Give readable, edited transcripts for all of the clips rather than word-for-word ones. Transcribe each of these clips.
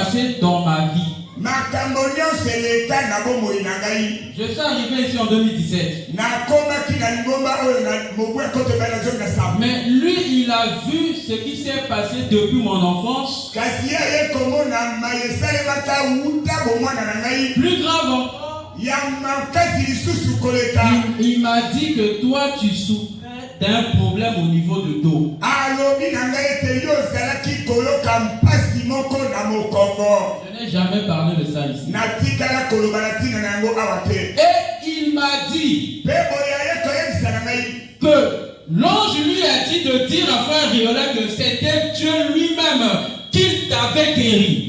passé dans ma vie. Je suis arrivé ici en 2017. Mais lui, il a vu ce qui s'est passé depuis mon enfance. Plus grave encore, il m'a dit que toi, tu souffrais d'un problème au niveau de dos. Je n'ai jamais parlé de ça ici. Et il m'a dit que l'ange lui a dit de dire à frère Riola que c'était Dieu lui-même qui t'avait guéri.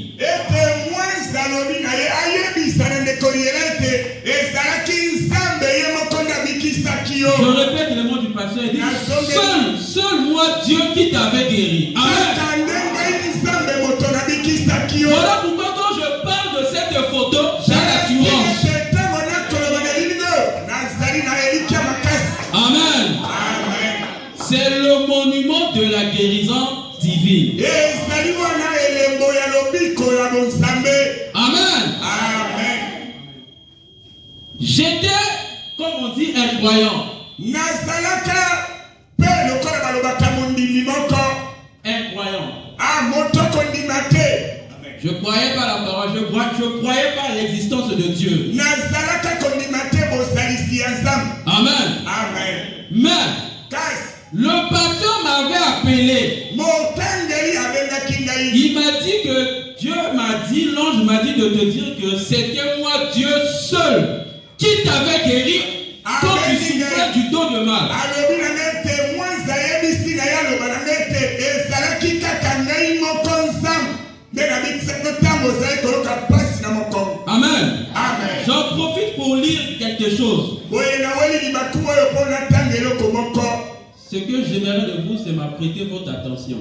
Je répète le mot du pasteur. Il dit, seul moi Dieu qui t'avait guéri. Amen. Voilà pourquoi quand je parle de cette photo, j'ai l'assurance. Amen. C'est le monument de la guérison divine. Amen. J'étais, comme on dit, incroyant. Incroyant. Je ne croyais pas la parole, je ne croyais pas à l'existence de Dieu. Amen. Mais le pasteur m'avait appelé. Il m'a dit que Dieu m'a dit, l'ange m'a dit de te dire que c'était moi, Dieu seul, qui t'avait guéri quand tu souffrais du dos de mal. Amen. J'en profite pour lire quelque chose. Ce que j'aimerais de vous, c'est m'apprêter votre attention.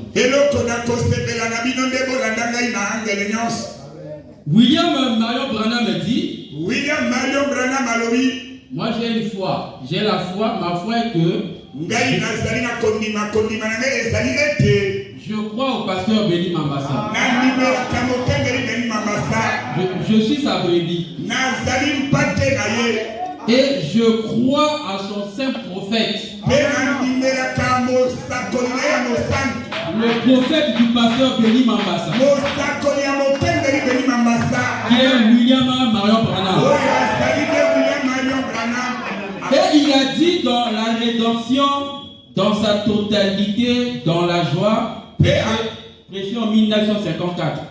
William Marion Branham me dit, moi j'ai une foi. J'ai la foi, ma foi est que je crois au pasteur Béni Mambasa. Je suis sa brebis. Et je crois à son saint prophète. Le prophète du pasteur Béni Mambasa. Qui est William Marion Branham. Et il a dit dans la rédemption, dans sa totalité, dans la joie, prêché en 1954.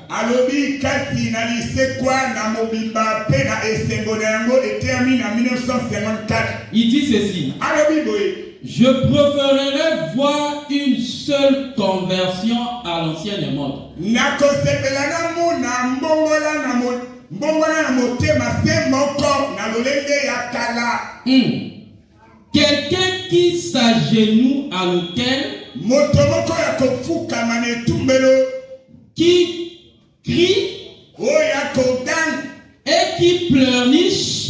Il dit ceci. Je préférerais voir une seule conversion à l'ancienne mode. Quelqu'un qui s'agenouille à l'autel, qui crie et qui pleurniche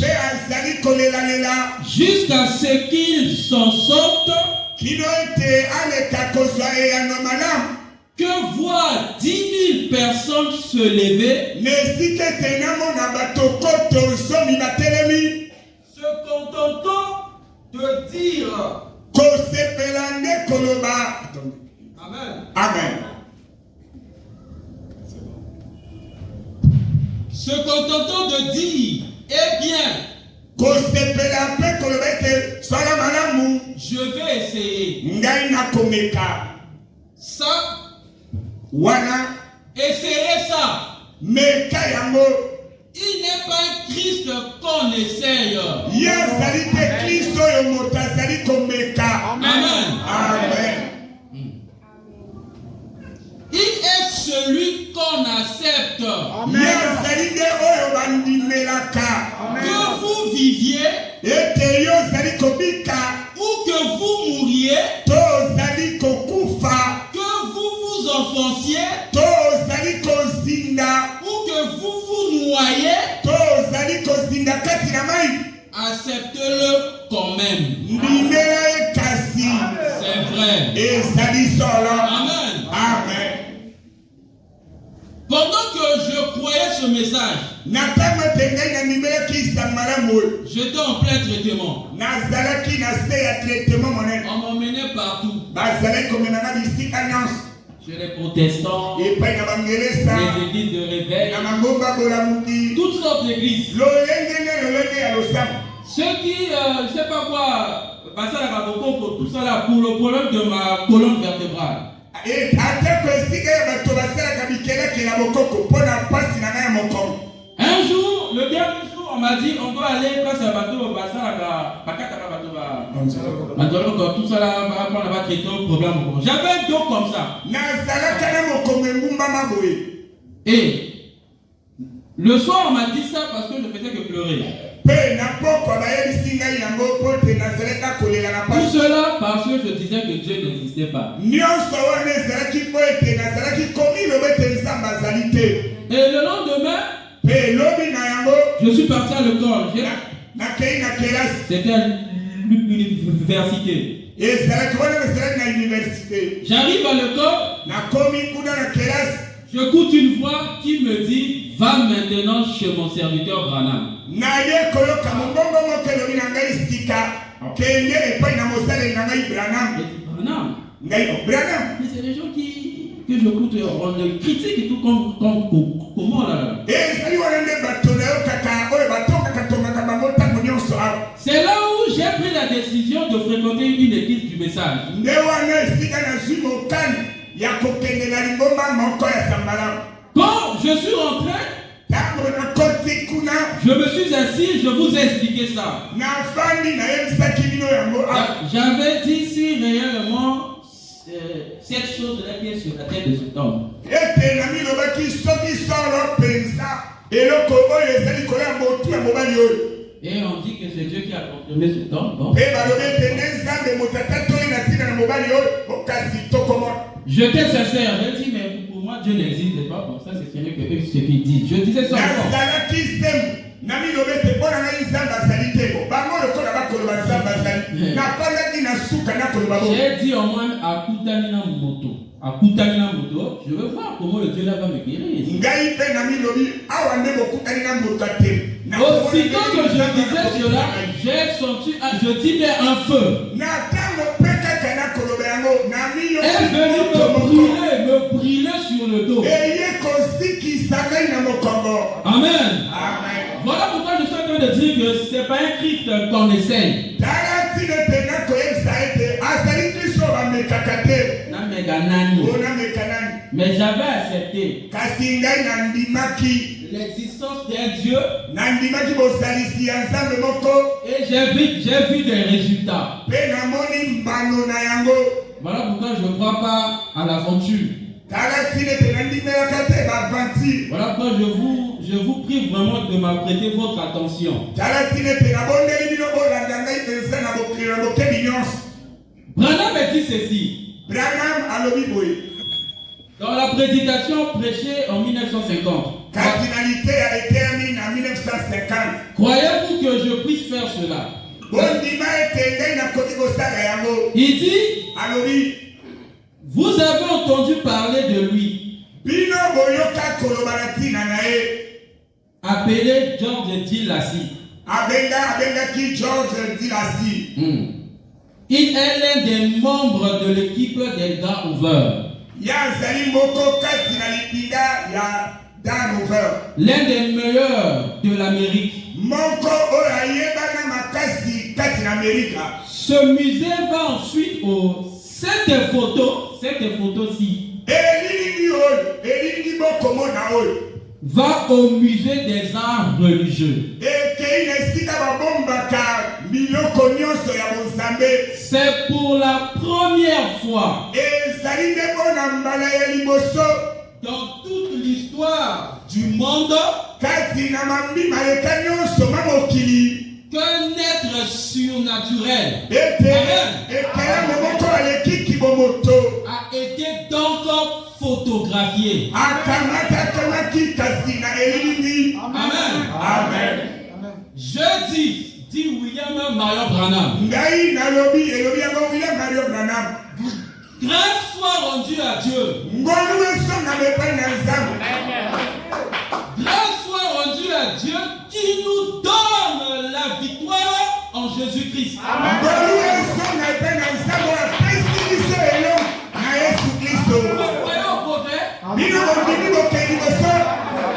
jusqu'à ce qu'il s'en sorte, que voir 10 000 personnes se lever, se contentant de dire Amen. Se contentant de dire, eh bien, je vais essayer. Ça, essayez ça. Il n'est pas un Christ qu'on essaye. Amen. Il est celui qu'on accepte. Que vous viviez ou que vous mouriez, que vous vous enfonciez ou que vous vous noyez, acceptez-le quand même. C'est vrai. Amen. Pendant que je croyais ce message, j'étais en plein traitement. On m'emmenait partout. Chez les protestants, les églises de réveil, toutes sortes d'églises. Ceux qui, je ne sais pas quoi, passaient à la pour tout ça là, pour le problème de ma colonne vertébrale. Un jour, le dernier jour, on m'a dit on doit aller passer à bateau, tout ça là, on va traiter un problème. J'avais un dos comme ça. Et le soir, on m'a dit ça parce que je faisais que pleurer. Tout cela parce que je disais que Dieu n'existait pas. Et le lendemain, je suis parti à l'école. C'était à l'université. J'arrive à l'école. J'écoute une voix qui me dit va maintenant chez mon serviteur Branham. Branham. Mais c'est les gens que j'écoute, on les critique et tout comment là. C'est là où j'ai pris la décision de fréquenter une église du message. Quand je suis rentré, je me suis assis, je vous ai expliqué ça. J'avais dit si réellement cette chose-là qui est sur la tête de cet homme. Et on dit que c'est Dieu qui a confirmé cet homme. Bon. J'étais sincère, j'ai dit mais pour moi Dieu n'existe pas. Bon, ça c'est ce qu'il dit. Je disais ça encore. J'ai dit au moins à Koutanina moto, je veux voir comment le Dieu là va me guérir. Aussitôt que je disais cela, j'ai senti, je disais un feu. Elle est venue me brûler sur le dos. Amen. Voilà pourquoi je suis en train de dire que ce n'est pas un Christ qu'on essaye. Mais j'avais accepté l'existence d'un Dieu et j'ai vu des résultats. Voilà pourquoi je ne crois pas à l'aventure. Voilà pourquoi je vous prie vraiment de m'apprêter votre attention. Branham me dit ceci. Dans la prédication prêchée en 1950. Croyez-vous que je puisse faire cela? Il dit, vous avez entendu parler de lui, appelé George D. Lassy. Il est l'un des membres de l'équipe des Dan Hoover. L'un des meilleurs de l'Amérique. Ce musée va ensuite cette photo-ci va au musée des arts religieux. C'est pour la première fois dans toute l'histoire du monde qu'un être surnaturel a été donc photographié. Amen. Amen. Je dit William Marion Branham. Grâce soit rendue à Dieu. Grâce Dieu qui nous donne la victoire en Jésus-Christ. Amen. Vous croyez au progrès?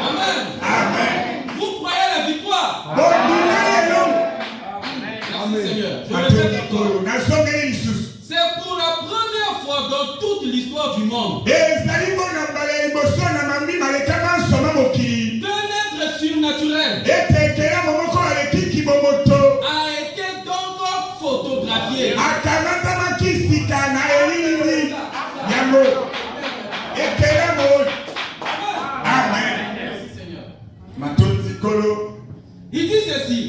Amen. Amen. Vous croyez à la victoire? Merci Seigneur. Je répète encore. C'est pour la première fois dans toute l'histoire du monde qu'un être surnaturel a été donc photographié. Amen. Merci Seigneur. Il dit ceci.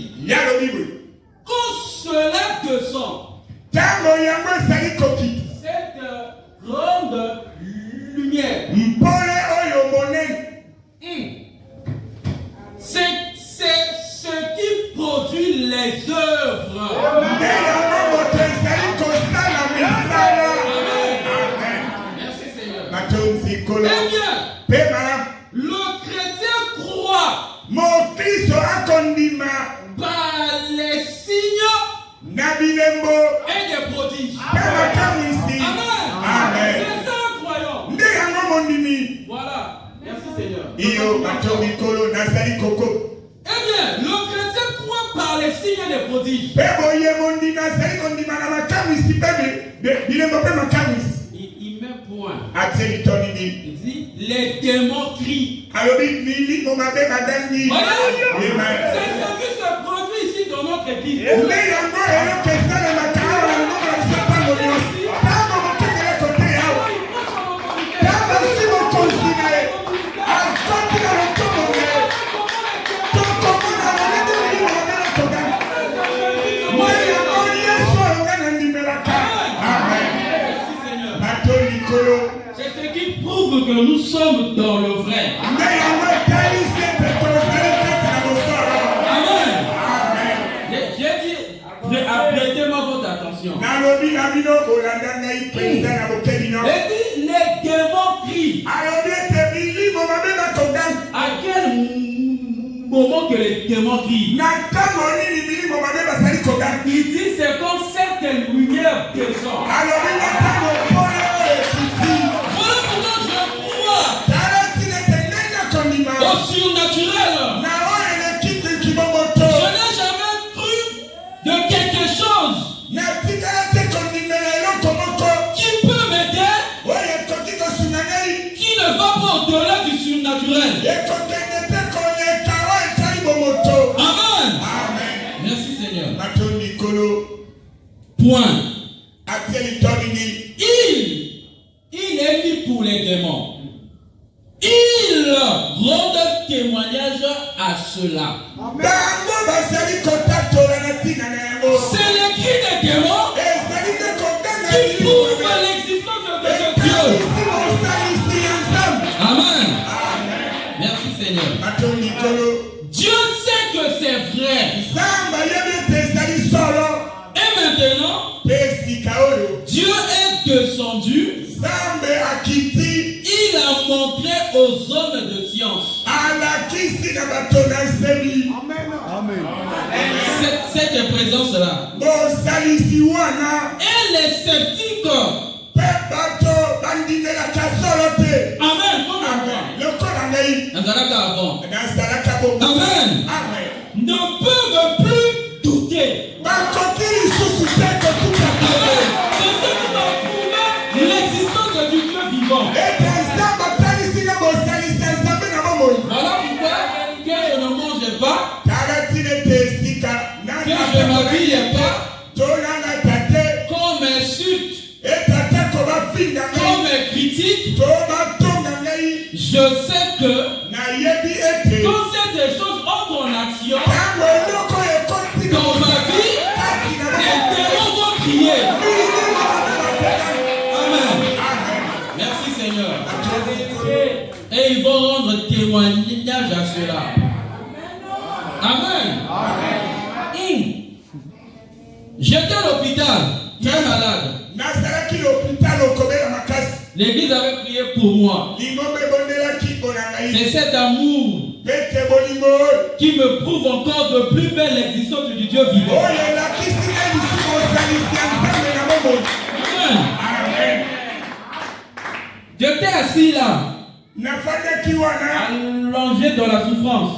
Quand cela descend, cette grande lumière, c'est ce qui produit les œuvres. Merci Seigneur. Eh bien, le chrétien croit par les signes et des prodiges. Amen. C'est ça le croyant. Voilà. Merci Seigneur. Eh bien, le chrétien croit par les signes et des prodiges. Il met point. Il dit les démons crient. Voilà. C'est ce qui se produit ici dans notre église. C'est ce qui prouve que nous sommes dans le vrai. Amen. J'ai dit, prêtez-moi votre attention. Les démons crient. À quel moment que les démons crient? Il dit c'est quand certaines lumières descendent. Voilà pourquoi je crois au surnaturel. Je n'ai jamais cru de quelque chose qui peut m'aider, qui ne va pas au-delà du surnaturel. Amen. Merci Seigneur. Point. Il est mis pour les démons. Il rend témoignage à cela. C'est le cri des démons qui prouve l'existence de ce Dieu. Amen. Merci Seigneur. Dieu sait que c'est vrai. Et maintenant, Dieu est descendu. Il a montré aux hommes de science. Cette présence-là. Et les sceptiques. Amen. Amen. Ne peuvent plus douter. L'existence du Dieu vivant. Voilà pourquoi que je ne mange pas, que je ne m'habille pas, qu'on m'insulte, qu'on me critique. Je sais que quand ces choses entrent en action dans ma vie, les démons vont crier. Amen. Merci Seigneur. Et ils vont rendre témoignage à cela. Amen. J'étais à l'hôpital, très malade. L'église avait prié pour moi. C'est cet amour qui me prouve encore de plus belle l'existence du Dieu vivant. Amen. Amen. J'étais assis là, allongé dans la souffrance.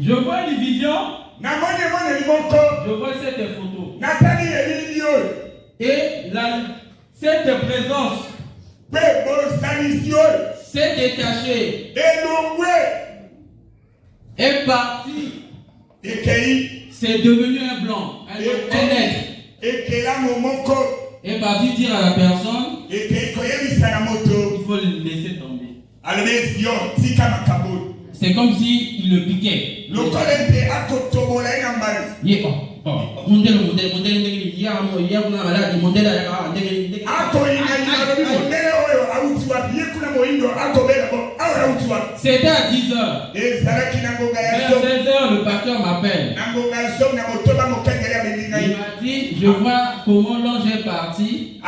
Je vois une vision, je vois cette photo. Et cette présence s'est détachée, est partie, c'est devenu un blanc, un être. Est parti dire à la personne, il faut le laisser tomber. C'est comme s'il le piquait. C'était à 10h. Vers 16h, le pasteur m'appelle. Il m'a dit, je vois comment l'ange est parti.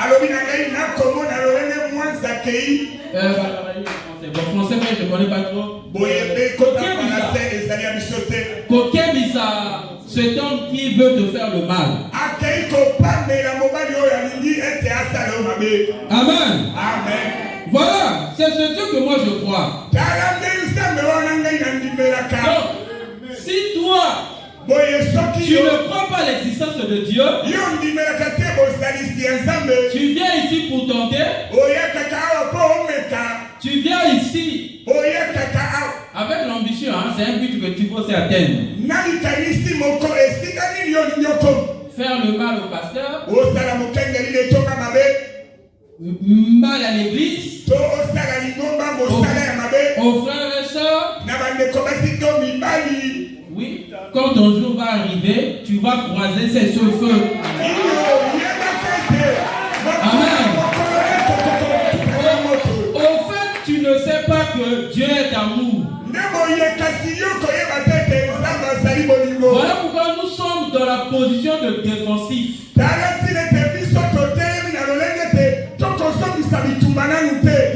Bon, français, mais je ne connais pas trop. Kokemisa, cet homme qui veut te faire le mal. Amen. Amen. Voilà, c'est ce Dieu que moi je crois. Donc, si toi, tu ne crois pas l'existence de Dieu, tu viens ici pour tenter, tu viens ici avec l'ambition, hein, c'est un but que tu veux atteindre. Faire le mal au pasteur, mal à l'église, aux frères et sœurs. Oui, quand ton jour va arriver, tu vas croiser ces feux. Amen. Au fait, tu ne sais pas que Dieu est amour. Voilà pourquoi nous sommes dans la position de défensif.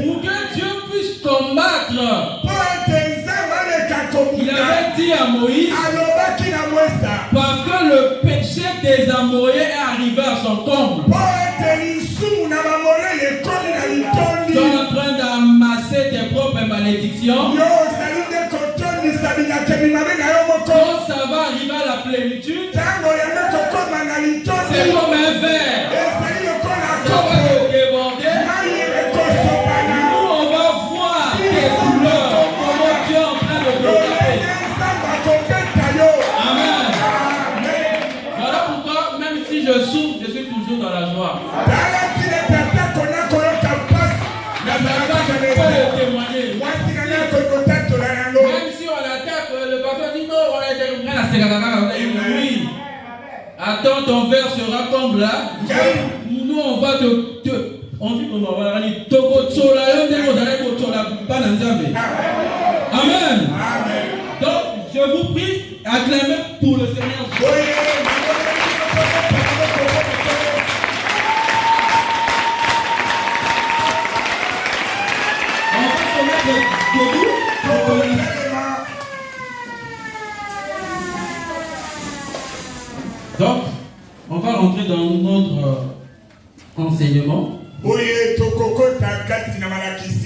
Pour que Dieu puisse combattre. Il avait dit à Moïse, parce que le péché des Amoréens est arrivé à son comble. Tu es en train d'amasser tes propres malédictions. Quand ça va arriver à la plénitude, c'est comme un verre. Ça va se déborder. Nous, on va voir tes couleurs, comment Dieu est en train de glorifier. Amen. Voilà pourquoi, même si je souffre, je suis toujours dans la joie. Témoigner. Même si on attaque, le papa dit non, on a été oui. Attends, ton verre sera comme là. Nous, on va on dit qu'on va aller Amen. Donc, je vous prie, acclamez pour le Seigneur. Donc, on va rentrer dans notre enseignement.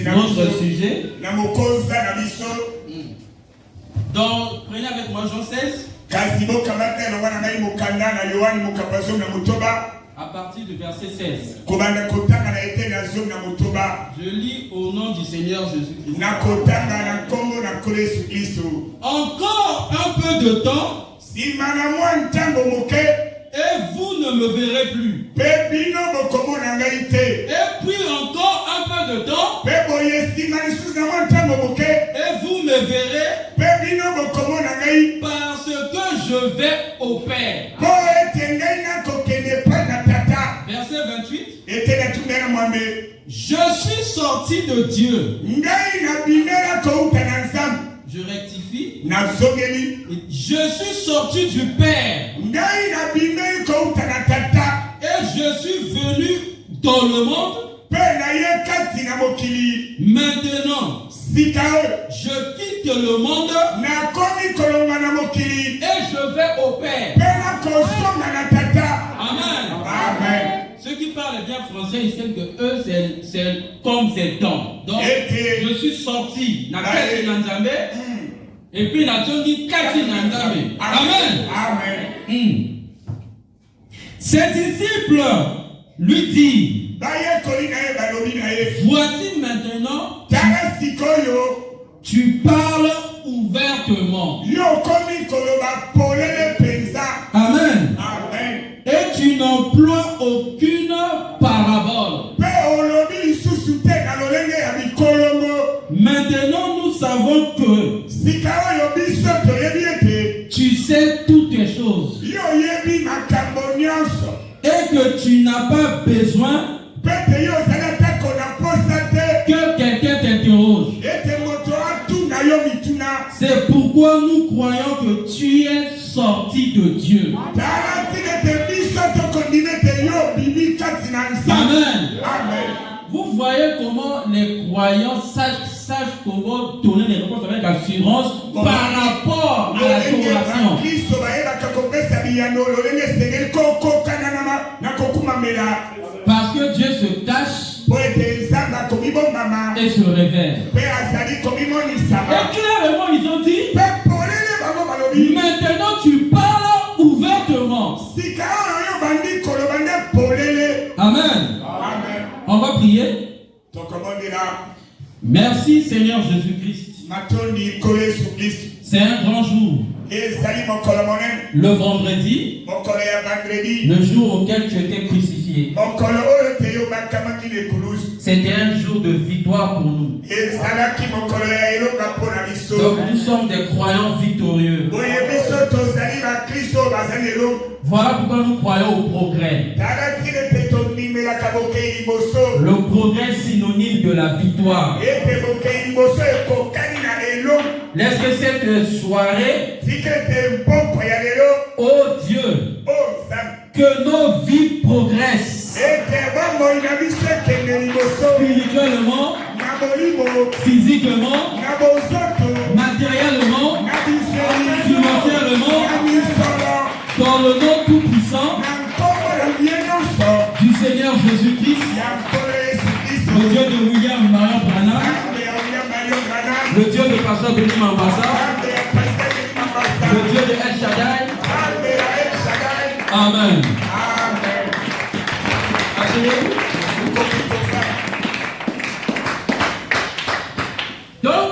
Notre sujet. Donc, prenez avec moi Jean 16. À partir du verset 16. Je lis au nom du Seigneur Jésus-Christ. Encore un peu de temps. Et vous ne me verrez plus. Et puis encore un peu de temps. Et vous me verrez. Parce que je vais au Père. Verset 28. Je suis sorti de Dieu. Je rectifie. Je suis sorti du Père. Et je suis venu dans le monde. Maintenant, je quitte quitte le monde et je vais au Père. Amen. Amen. Ceux qui parlent bien français, ils savent que eux, c'est comme c'est temps. Donc, je suis sorti. Et puis, Amen. Amen. Ses disciples lui disent, voici maintenant, tu parles ouvertement. Amen. Amen. Et tu n'emploies aucune parabole. Maintenant, nous savons que tu sais toutes les choses et que tu n'as pas besoin que quelqu'un t'interroge. C'est pourquoi nous croyons que tu es sorti de Dieu. Amen. Amen. Vous voyez comment les croyants sachent comment donner les réponses avec assurance par rapport à l'adoration. Parce que Dieu se cache et se révèle. Et clairement, ils ont dit, maintenant tu parles ouvertement. Amen. On va prier. Merci Seigneur Jésus-Christ. C'est un grand jour. Le vendredi, le jour auquel tu étais crucifié. C'était un jour de victoire pour nous. Donc nous sommes des croyants victorieux. Voilà pourquoi nous croyons au progrès. Le progrès synonyme de la victoire. Laisse que cette soirée, oh Dieu, que nos vies progressent spirituellement, physiquement, matériellement, financièrement, dans le nom tout-puissant du Seigneur Jésus-Christ, le Dieu de William Marion Branham, le Dieu de Pasteur Denis Mambassa, le Dieu de El Shaddai. Amen. Donc,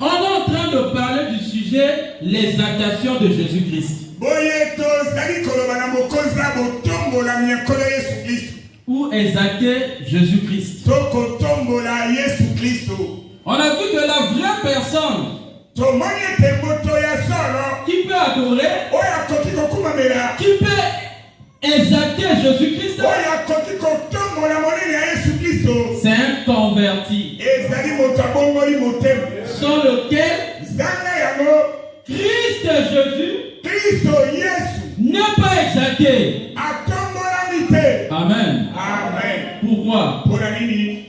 on est en train de parler du sujet l'exaltation de Jésus-Christ. Ou exalter Jésus-Christ. On a vu que la vraie personne qui peut adorer, qui peut exalter Jésus-Christ, c'est un converti sans lequel Christ Jésus n'est pas exalté. Amen. Amen. Pourquoi?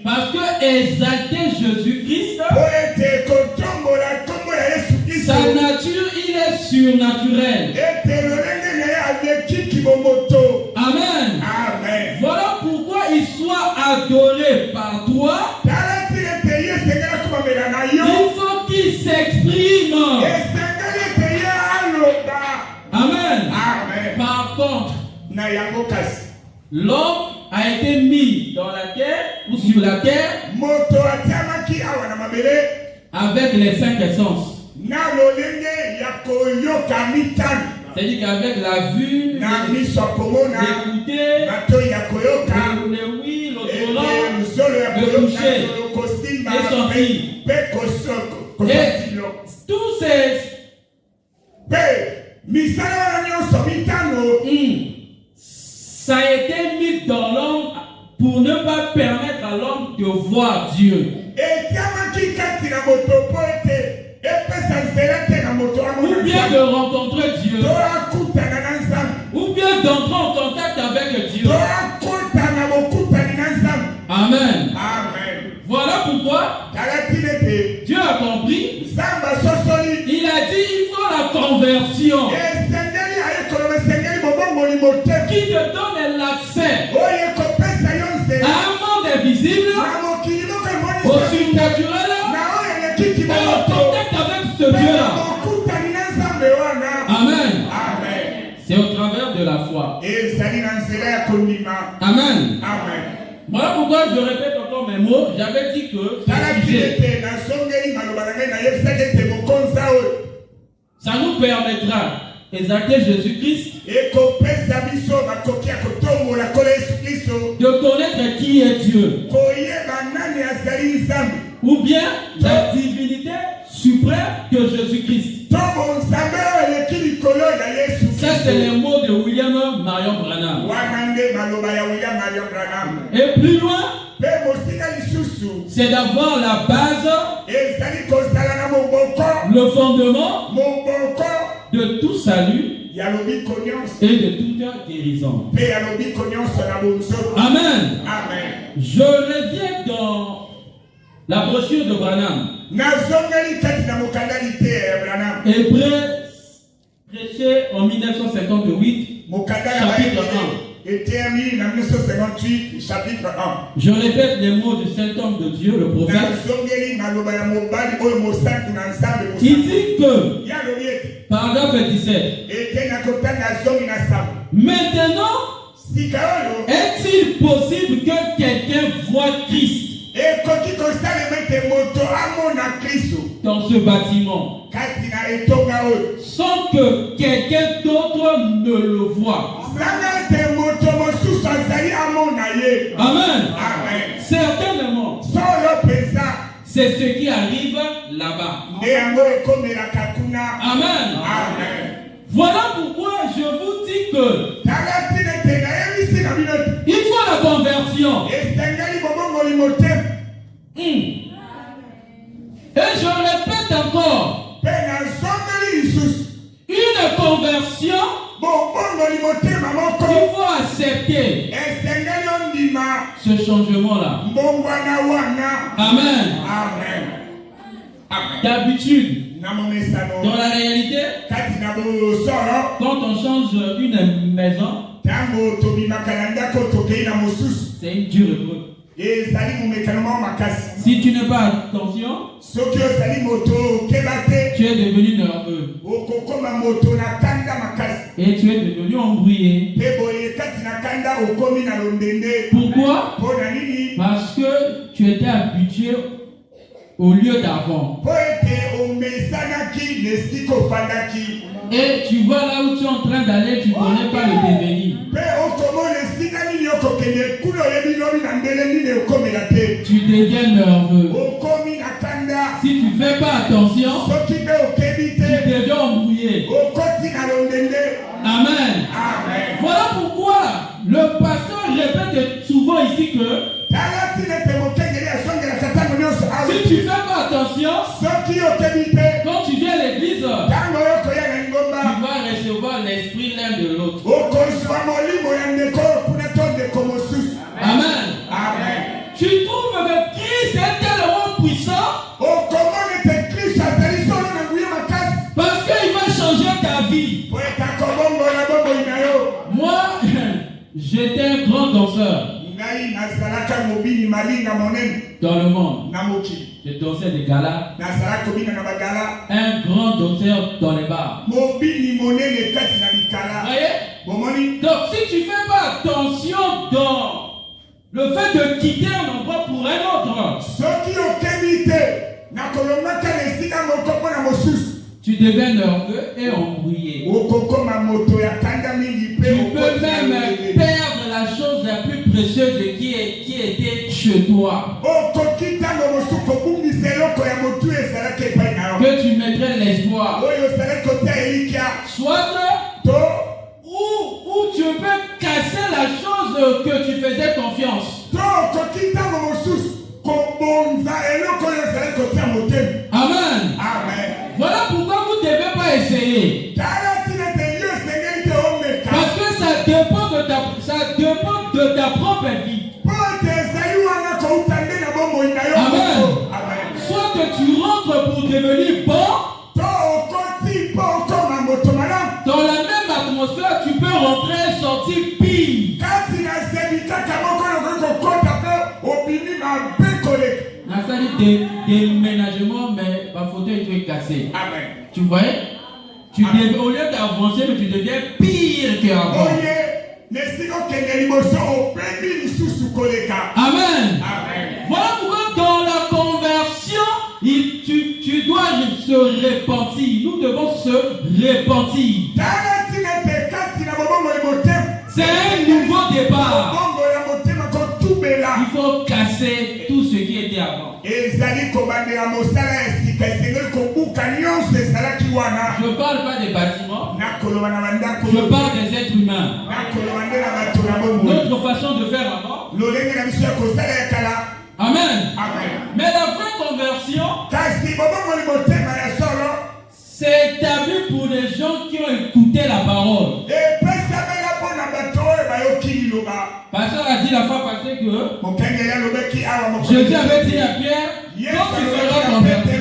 Parce que exalter Jésus-Christ, sa nature, il est surnaturel. Amen. Amen. Voilà pourquoi il soit adoré par toi. Il faut qu'il s'exprime. Amen. Amen. Par contre, l'homme a été mis dans la terre ou sur la terre avec les 5 essences. C'est-à-dire qu'avec la vue, l'écouter, le oui, l'odorat, le toucher et sortir. Et tous ces ça a été mis dans l'homme pour ne pas permettre à l'homme de voir Dieu. Ou bien de rencontrer Dieu. Ou bien d'entrer en contact avec Dieu. Amen. Amen. Voilà pourquoi Dieu a compris connexion, qui te donne l'accès à un monde invisible, au surnaturel, et au contact avec ce Dieu-là. Amen. C'est au travers de la foi. Amen. Voilà pourquoi je répète encore mes mots. J'avais dit que ça nous permettra d'exalter Jésus-Christ, de connaître qui est Dieu, ou bien la divinité suprême de Jésus-Christ. Ça, c'est les mots de William Marion Branham. Et plus loin, c'est d'avoir la base, le fondement de tout salut et de toute guérison. Amen. Je reviens dans la brochure de Branham. Hébreu, prêché en 1958, chapitre 1. Je répète les mots du saint homme de Dieu, le prophète. Il dit que, paragraphe 27, maintenant, est-il possible que quelqu'un voie Christ dans ce bâtiment sans que quelqu'un d'autre ne le voie? Amen. Certainement, c'est ce qui arrive là-bas. Amen. Voilà pourquoi je vous dis que il faut la conversion. Et je répète encore, une conversion, il faut accepter ce changement-là. Amen. D'habitude, dans la réalité, quand on change une maison, c'est une dure épreuve. Si tu n'es pas attention, tu es devenu nerveux et tu es devenu embrouillé. Pourquoi? Parce que tu étais habitué au lieu d'avant. Et tu vois là où tu es en train d'aller, tu ne connais pas le devenir. Tu deviens nerveux. Si tu ne fais pas attention, tu deviens embrouillé. Amen. Voilà pourquoi le pasteur répète souvent ici que si tu ne fais pas attention, quand tu viens à l'église, tu vas recevoir l'esprit l'un de l'autre. Amen. Tu trouves que Christ est tellement puissant parce qu'il va changer ta vie. Moi, j'étais un grand danseur dans le monde. Je dansais des galas. Un grand danseur dans les bars. Voyez? Donc si tu ne fais pas attention dans le fait de quitter un endroit pour un autre, tu deviens nerveux et embrouillé. Tu peux même perdre la chose la plus précieuse qui était chez toi. Que tu mettrais l'espoir. Soit où tu peux casser la chose que tu faisais confiance. Amen. Voilà pourquoi vous ne devez pas essayer. Parce que ça dépend de ta propre vie. Amen. Soit que tu rentres pour devenir bon, tu es cassé. Amen. Tu vois? Au lieu d'avancer, mais tu deviens pire qu'avant. Amen. Amen. Voilà pourquoi dans la conversion, tu dois se repentir. Nous devons se repentir. C'est un nouveau départ. Il faut casser tout ce qui était avant. Je ne parle pas des bâtiments. Je parle des êtres humains. Notre façon de faire avant. Amen. Mais la vraie conversion, c'est établi pour les gens qui ont écouté la parole. Pasteur a dit la fois passée que Jésus avait dit à Pierre, quand tu seras converti,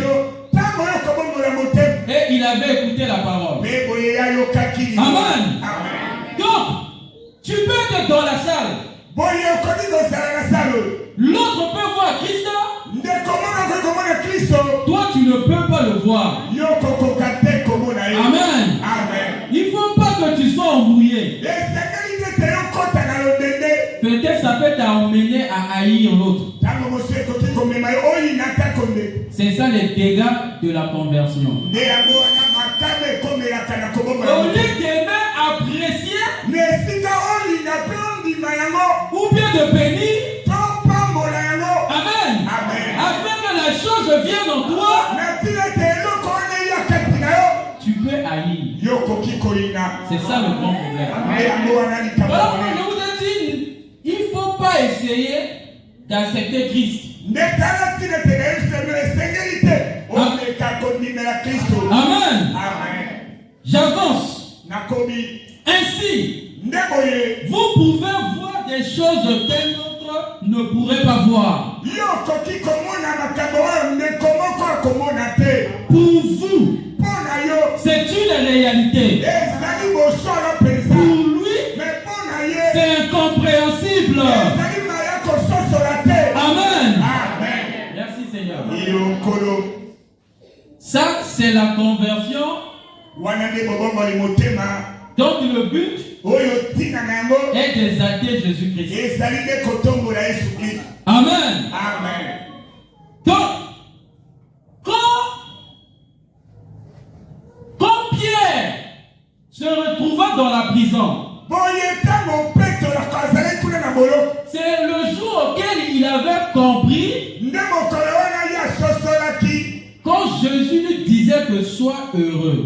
et il avait écouté la parole. Amen. Donc, tu peux être dans la salle. L'autre peut voir Christ. Toi, tu ne peux pas le voir. Amen. Il ne faut pas que tu sois embrouillé. Peut-être ça peut t'amener à haïr l'autre. C'est ça les dégâts de la conversion. Au lieu d'aimer apprécier ou bien de bénir, amen, afin que la chose vienne en toi, tu peux haïr. C'est ça le grand problème. Voilà pourquoi je vous ai dit, il ne faut pas essayer d'accepter Christ. Amen. J'avance. Ainsi, vous pouvez voir des choses qu'un autre ne pourrait pas voir. Pour vous, c'est une réalité. Pour lui, c'est incompréhensible. Amen. Merci Seigneur. Ça, c'est la conversion. Donc le but est d'exalter Jésus-Christ. Amen. Donc, quand Pierre se retrouva dans la prison, c'est le jour auquel il avait compris, quand Jésus lui disait que sois heureux,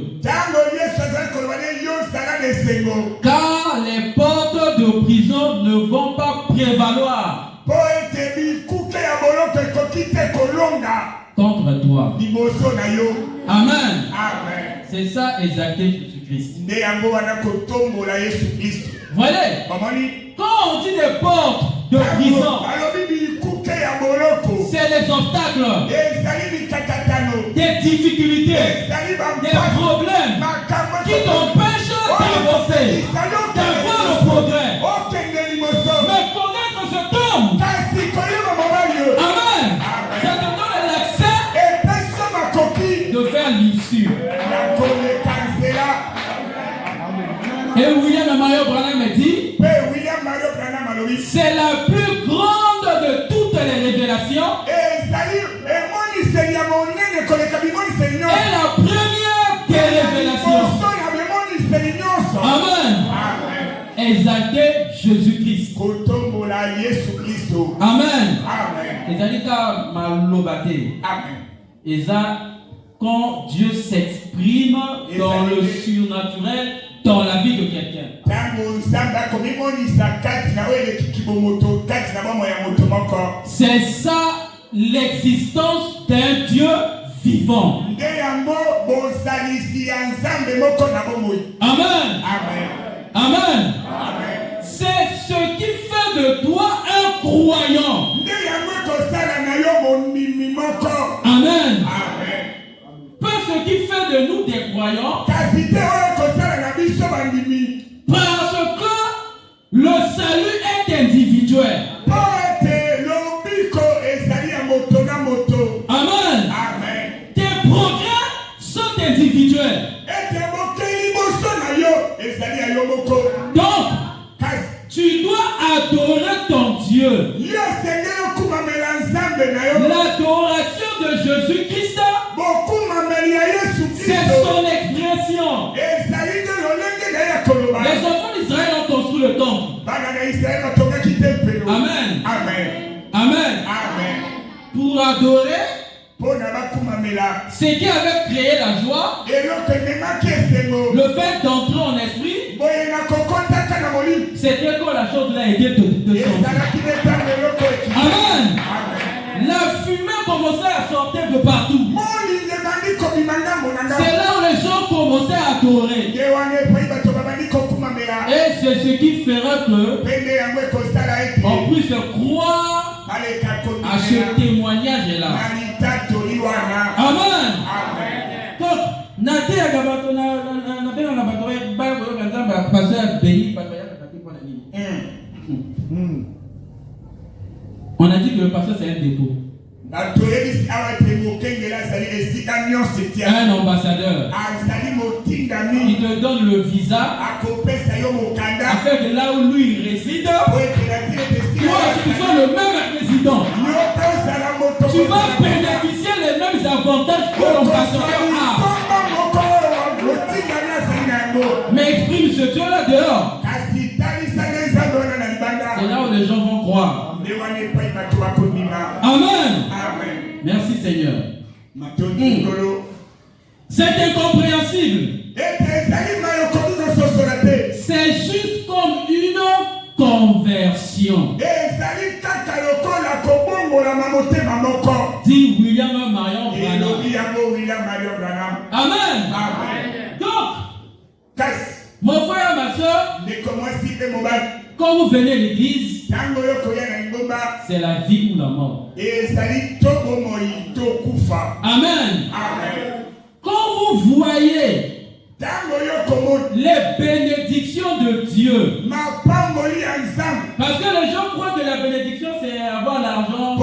car les portes de prison ne vont pas prévaloir contre toi. Amen. C'est ça, exalter Jésus-Christ. Voyez, quand on dit des portes de prison, c'est les obstacles, des difficultés, des problèmes qui t'empêchent d'avancer, d'avoir le progrès. Mais connaître ce temps, amen, ça te donne l'accès de faire l'issue. Et William Mario Branham dit, c'est la plus grande de toutes les révélations et la première des révélations. Amen. Exalter Jésus-Christ. Amen. Ezalika malobate. Eza quand Dieu s'exprime dans le surnaturel dans la vie de quelqu'un. C'est ça l'existence d'un Dieu vivant. Amen. Amen. C'est ce qui fait de toi un croyant. Amen. Pas ce qui fait de nous des croyants. Parce que le salut est individuel. Amen. Tes progrès individuelle. Donc, tu dois adorer ton Dieu. L'adoration de Jésus-Christ, c'est son expression. Les enfants d'Israël ont construit le temple. Amen. Amen. Amen. Amen. Pour adorer, ce qui avait créé la joie, le fait d'entrer en esprit, c'était quand la chose là était de sortir. Amen. La fumée commençait à sortir de partout. C'est là où les gens commençaient à adorer. Et c'est ce qui fera que on puisse croire à ce témoignage-là. Amen. Donc, on a dit que le pasteur c'est un dépôt. Un ambassadeur. Il te donne le visa afin que là où lui il réside, toi tu sois le même résident. Tu vas bénéficier les mêmes avantages que l'ambassadeur a. Mais exprime ce Dieu là dehors. C'est là où les gens vont croire. Amen. Merci Seigneur. C'est incompréhensible. C'est juste comme une conversion. Dit William Marion Branham. Amen. Donc, mon frère et ma soeur, quand vous venez à l'église, c'est la vie ou la mort. Amen. Quand vous voyez les bénédictions de Dieu, parce que les gens croient que la bénédiction c'est avoir l'argent,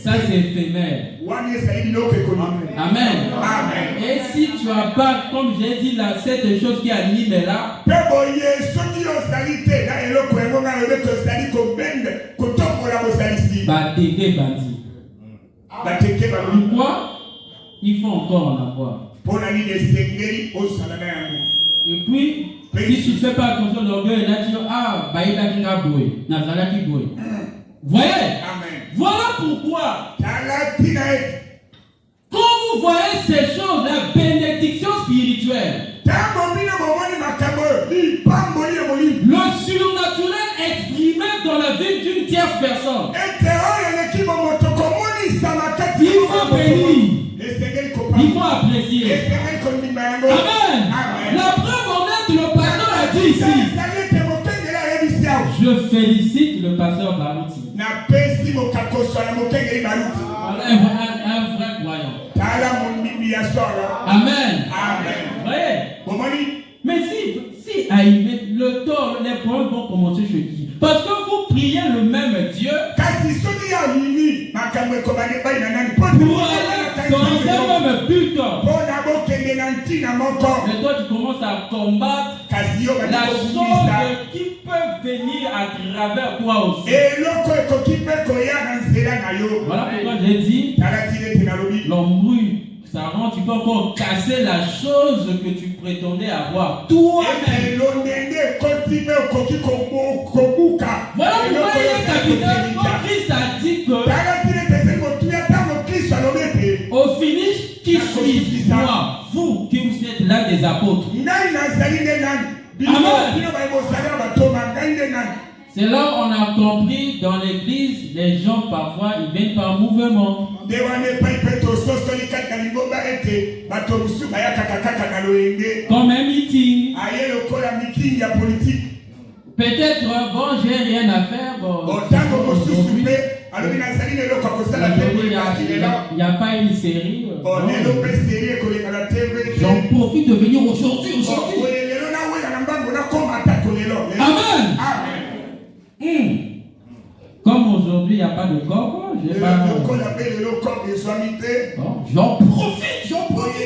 ça c'est éphémère. Amen. Et si tu as pas, comme j'ai dit là, cette chose qui anime là, pourquoi il faut encore en avoir? Et puis, si tu ne fais pas attention à l'orgueil, là tu dis, ah, voyez? Voilà pourquoi, quand vous voyez ces choses, la bénédiction spirituelle, le surnaturel exprimé dans la vie d'une tierce personne, il faut bénir, il faut apprécier. Amen. La preuve en est que le pasteur a dit ici. Je félicite le pasteur Barouti. Un vrai croyant. Amen. Voyez? Mais si le tort, les problèmes vont commencer chez qui? Parce que vous priez le même Dieu pour aller dans un même but. Mais toi tu commences à combattre la chose qui peut venir à travers toi aussi. Voilà pourquoi j'ai dit l'embrouille. Ça rend, tu peux encore casser la chose que tu prétendais avoir toi-même. Voilà pourquoi Christ a dit que au finish, qui suis moi, vous qui vous êtes là des apôtres. Amen. C'est là où on a compris dans l'église, les gens parfois ils viennent par mouvement. Comme un meeting. Peut-être, bon, j'ai rien à faire. Il n'y a pas une série. J'en profite de venir aujourd'hui. Amen. Comme aujourd'hui, n'y a pas de corps. Bon, j'en profite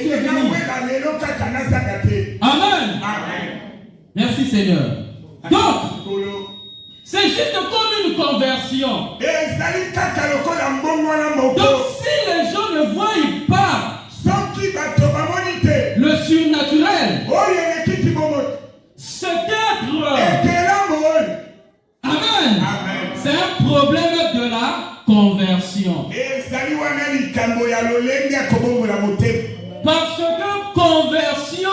de venir. Amen. Merci Seigneur. Donc, c'est juste comme une conversion. Donc, si les gens ne voient pas le surnaturel, c'est être. Amen. C'est un problème de la conversion. Parce que conversion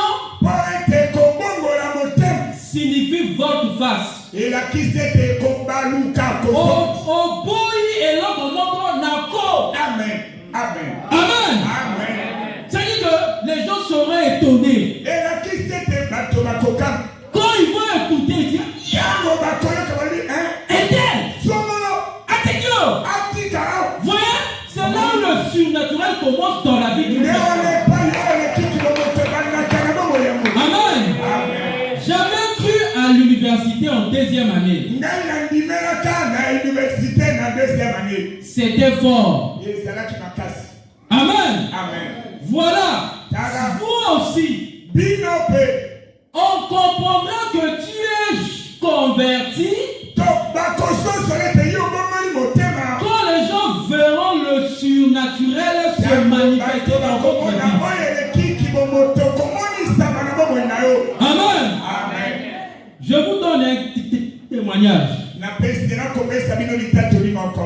signifie volte-face. Amen. C'est-à-dire que les gens seraient étonnés. Quand ils vont écouter, ils disent voyez, c'est là où le surnaturel commence dans la vie du Christ. Amen. J'avais cru à l'université en deuxième année. C'était fort. Amen. Voilà. Vous aussi, on comprendra que tu es converti quand les gens verront le surnaturel se manifester dans votre vie. Amen. Je vous donne un témoignage.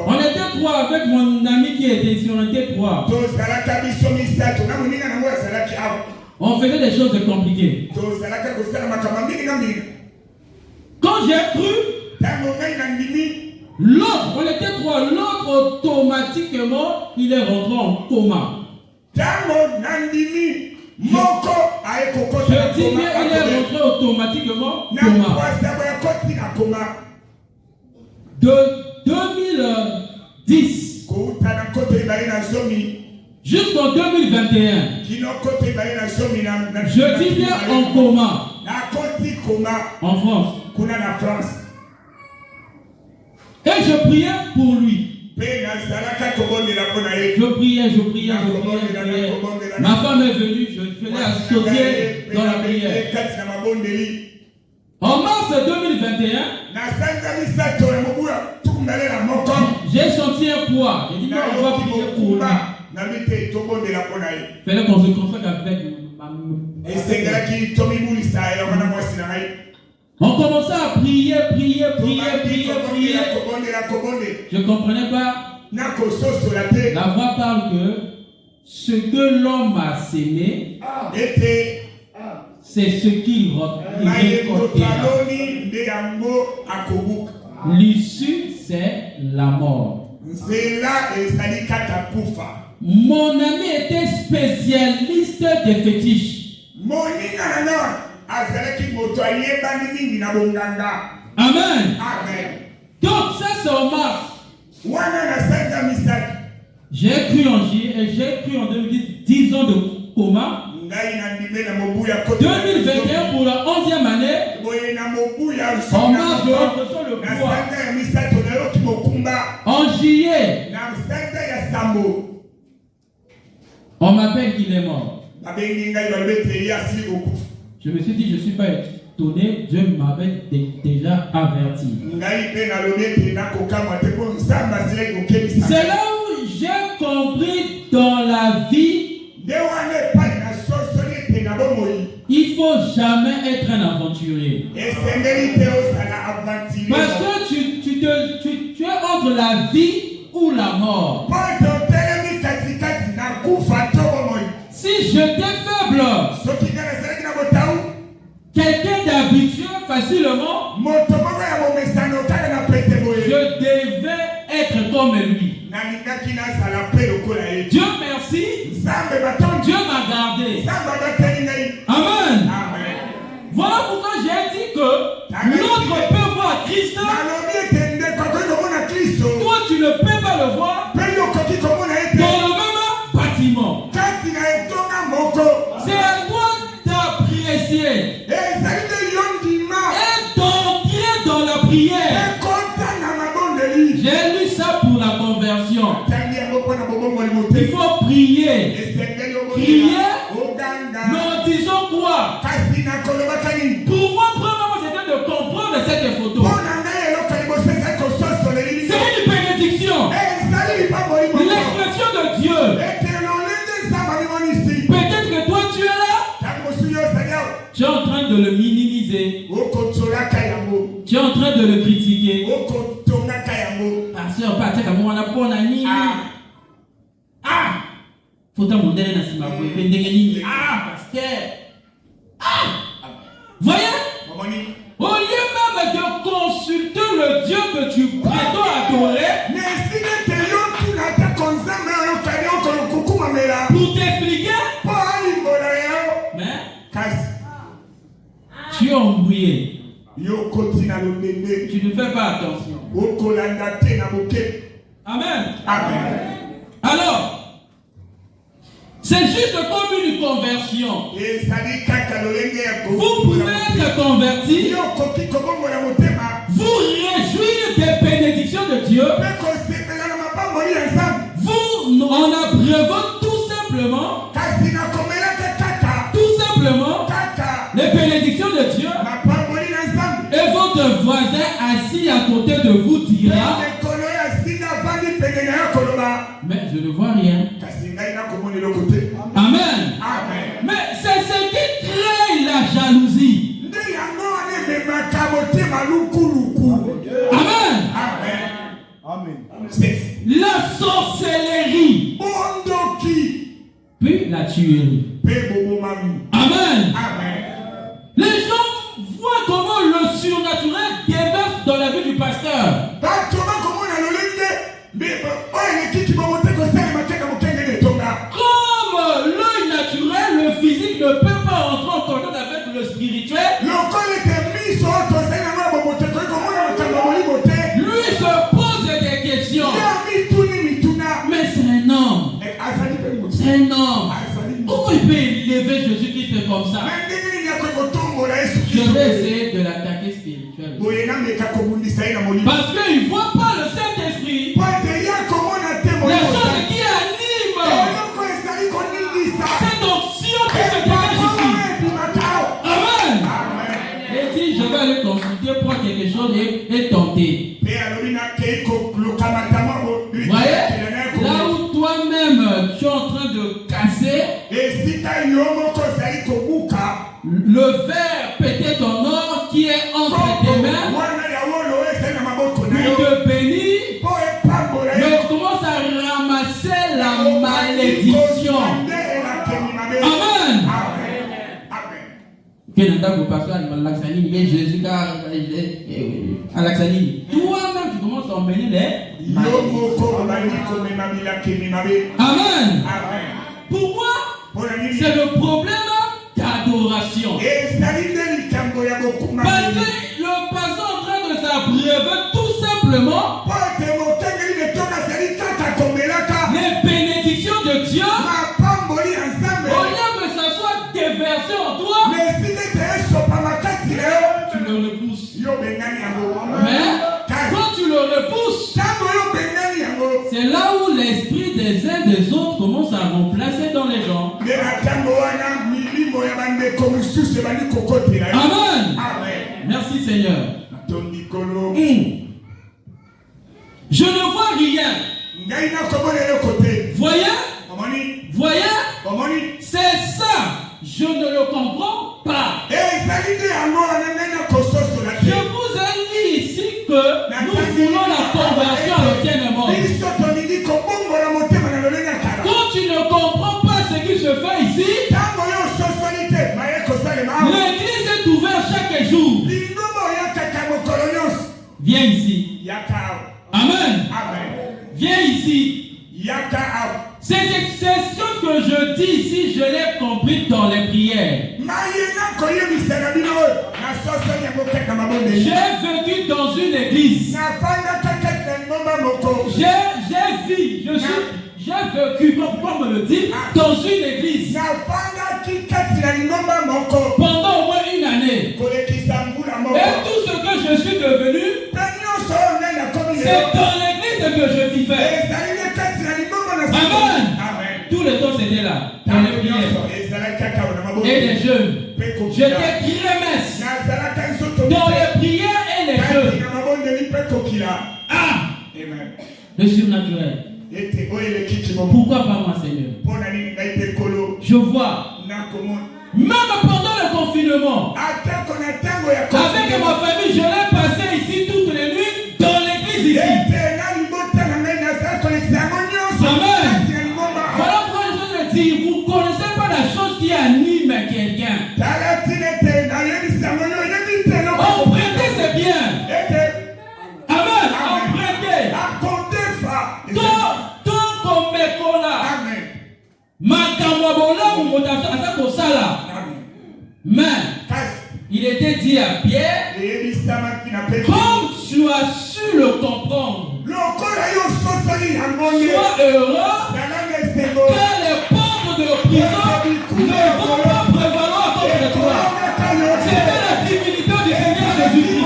On était trois avec mon ami qui était ici. On était trois. On faisait des choses compliquées. Quand j'ai cru, l'autre, on était trois, l'autre automatiquement, il est rentré en coma. Je dis bien, il est rentré automatiquement en coma. De 2010 jusqu'en 2021, je dis bien en coma. En France. Et je priais pour lui. Je priais. Ma femme est venue, je faisais associer dans la prière. En mars 2021, j'ai senti un poids. J'ai dit non, on va prier pour lui. Il fallait qu'on se consacre avec on commençait à prier. Je ne comprenais pas. La voix parle que ce que l'homme a sémé, c'est ce qu'il récoltera. L'issue, c'est la mort. Mon ami était spécialiste des fétiches. Amen. Donc ça c'est en mars. J'ai cru en J et j'ai cru en 2010, 10 ans de coma. 2021 pour la 11e année. En mars, je reçois le poids. En juillet, on m'appelle qu'il est mort. Je me suis dit, je ne suis pas étonné, Dieu m'avait déjà averti. C'est là où j'ai compris dans la vie, il ne faut jamais être un aventurier. Parce que tu es entre la vie ou la mort. Si je t'ai faible, quelqu'un d'habitué facilement, je devais être comme lui. Dieu merci, Dieu m'a gardé. Amen. Voilà pourquoi j'ai dit que l'autre peut voir Christ. Toi tu ne peux pas le voir dans le même bâtiment. C'est à toi d'apprécier et d'entrer dans la prière. J'ai lu ça pour la conversion. Il faut prier. Prier. Mais disons quoi? Pour moi, premièrement, c'était de comprendre cette photo. C'est une bénédiction. L'expression de Dieu. Peut-être que toi, tu es là. Tu es en train de le minimiser. Tu es en train de le critiquer. Pasteur, pas comme on a pour la nuit. Faut t'amener dans ce matin. Pasteur. Voyez? Au lieu même de consulter le Dieu que tu prétends adorer, pour t'expliquer, mais tu es embrouillé. Tu ne fais pas attention. Amen. Amen. Alors, c'est juste comme une conversion. Vous pouvez être converti, vous réjouir des bénédictions de Dieu. Vous en abreuvez tout simplement les bénédictions de Dieu. Et votre voisin assis à côté de vous dira: mais je ne vois rien. Amen. Mais c'est ce qui crée la jalousie. Amen. La sorcellerie. Puis la tuerie. Amen. Les gens voient comment le surnaturel déverse dans la vie du pasteur. Comme l'œil naturel, le physique ne peut pas entrer en contact avec le spirituel, lui se pose des questions. Mais c'est un homme. C'est un homme. Comment il peut élever Jésus-Christ comme ça? Je vais essayer de l'attaquer spirituellement. Parce qu'il ne voit pas le Saint-Esprit. La chose qui anime cette option qui se dégage ici. Amen. Et si je vais aller consulter pour quelque chose et tenter. Voyez, là où toi-même tu es en train de casser le verre peut-être en or qui est entre tes mains pour te bénir, mais tu commences à ramasser la malédiction. Amen. Toi-même tu commences à emmener les Amen. Pourquoi? C'est le problème d'adoration. Parce que le pasteur est en train de s'abreuver tout simplement les bénédictions de Dieu. Au lieu que ça soit déversé en toi, tu le repousses. Mais quand tu le repousses, c'est là où l'esprit des uns des autres commence à remplacer dans les gens. Amen. Merci Seigneur. Je ne vois rien. Voyez, c'est ça. Je ne le comprends pas. Je vous ai dit ici que nous voulons la conversion à l'ancienne mode. Quand tu ne comprends pas ce qui se fait ici, l'église est ouverte chaque jour. Viens ici. Amen. Viens ici. Ces choses que je dis ici, je l'ai compris dans les prières. J'ai vécu dans une église. J'ai vécu, comme me le dit, dans une église. Pendant au moins une année. Et tout ce que je suis devenu, c'est dans l'église que je vivais. et les jeûnes. Je te dirai messe dans les prières et les jeûnes. Ah! Le surnaturel. Pourquoi pas moi, Seigneur? Je vois. Même pendant le confinement, avec ma famille, je l'ai passé ici toutes les nuits dans l'église ici. Amen. Voilà pourquoi je veux dire, vous ne connaissez pas la chose qui anime quelqu'un. Emprunter, c'est bien. Amen. Emprunter. Tant qu'on me colla. Mais il était dit à Pierre, comme tu as su le comprendre, sois heureux que les portes de prison ne vont pas prévaloir contre toi. C'était la divinité du Seigneur Jésus-Christ.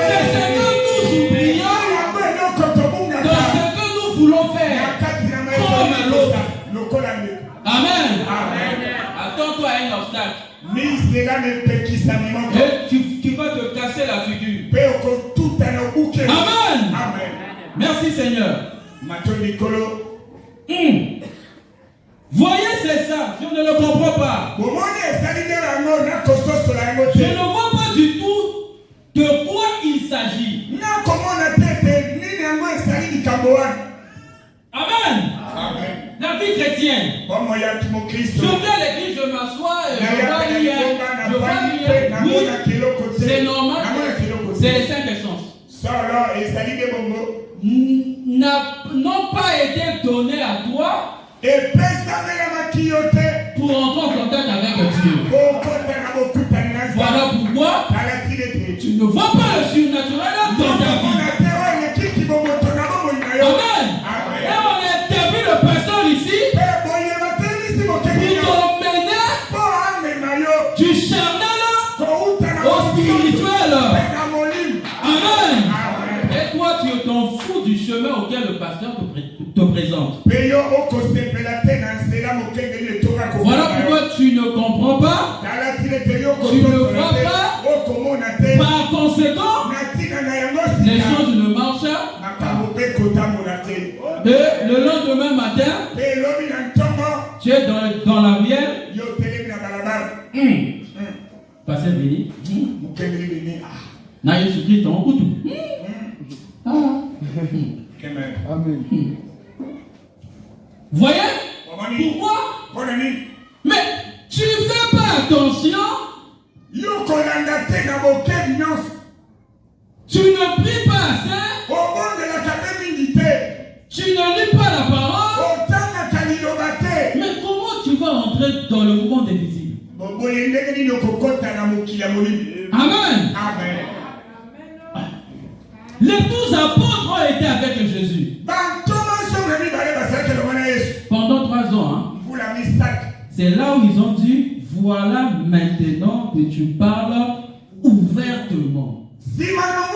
C'est ce que nous oublions dans ce que nous voulons faire comme l'autre. Amen. Attends-toi à un obstacle. Et tu vas te casser la figure. Amen. Merci Seigneur. Voyez, c'est ça. Je ne le comprends pas. Je ne vois pas du tout de quoi il s'agit. Amen. La vie chrétienne. Je viens à l'église, je m'assois, je vois lire. Oui, c'est normal. C'est les cinq essences. N'ont pas été donnés à toi pour entrer en contact avec Dieu. Voilà pourquoi tu ne vois pas le surnaturel dans ta vie. Amen. Et on a établi le pasteur ici pour t'emmener du charnel au spirituel. Amen. Et toi, tu t'en fous du chemin auquel le pasteur te présente. Voilà pourquoi tu ne comprends pas, tu ne vois pas. Par conséquent, les choses ne marchent pas. Et le lendemain matin, tu es dans la rivière. Pasteur béni. Na Jésus-Christ ton couteau. Amen. Voyez? Pourquoi? Mais tu ne fais pas attention. Tu ne pries pas assez. Tu ne lis pas la parole. Mais comment tu vas entrer dans le monde invisible? Amen. Les 12 apôtres ont été avec Jésus pendant 3 ans. C'est là où ils ont dit, voilà maintenant que tu parles ouvertement. Maintenant,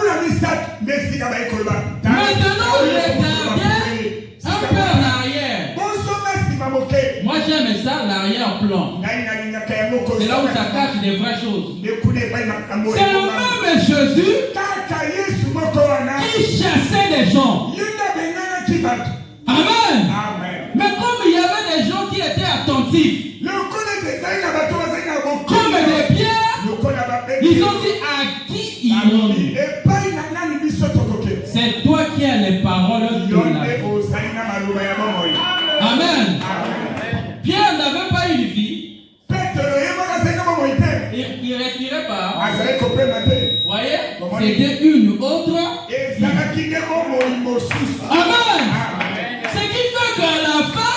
regardez un peu en arrière. Moi j'aime ça, l'arrière-plan. C'est là où ça cache des vraies choses. C'est le même Jésus qui chassait les gens. Amen. Mais comme il y avait des gens qui étaient attentifs, comme des pierres, ils ont dit à qui irons-nous? C'est toi qui as les paroles de la vie. Amen. Pierre n'avait pas une vie. Il ne respirait pas. Voyez? C'était une autre. Amen. Ce qui fait qu'à la fin,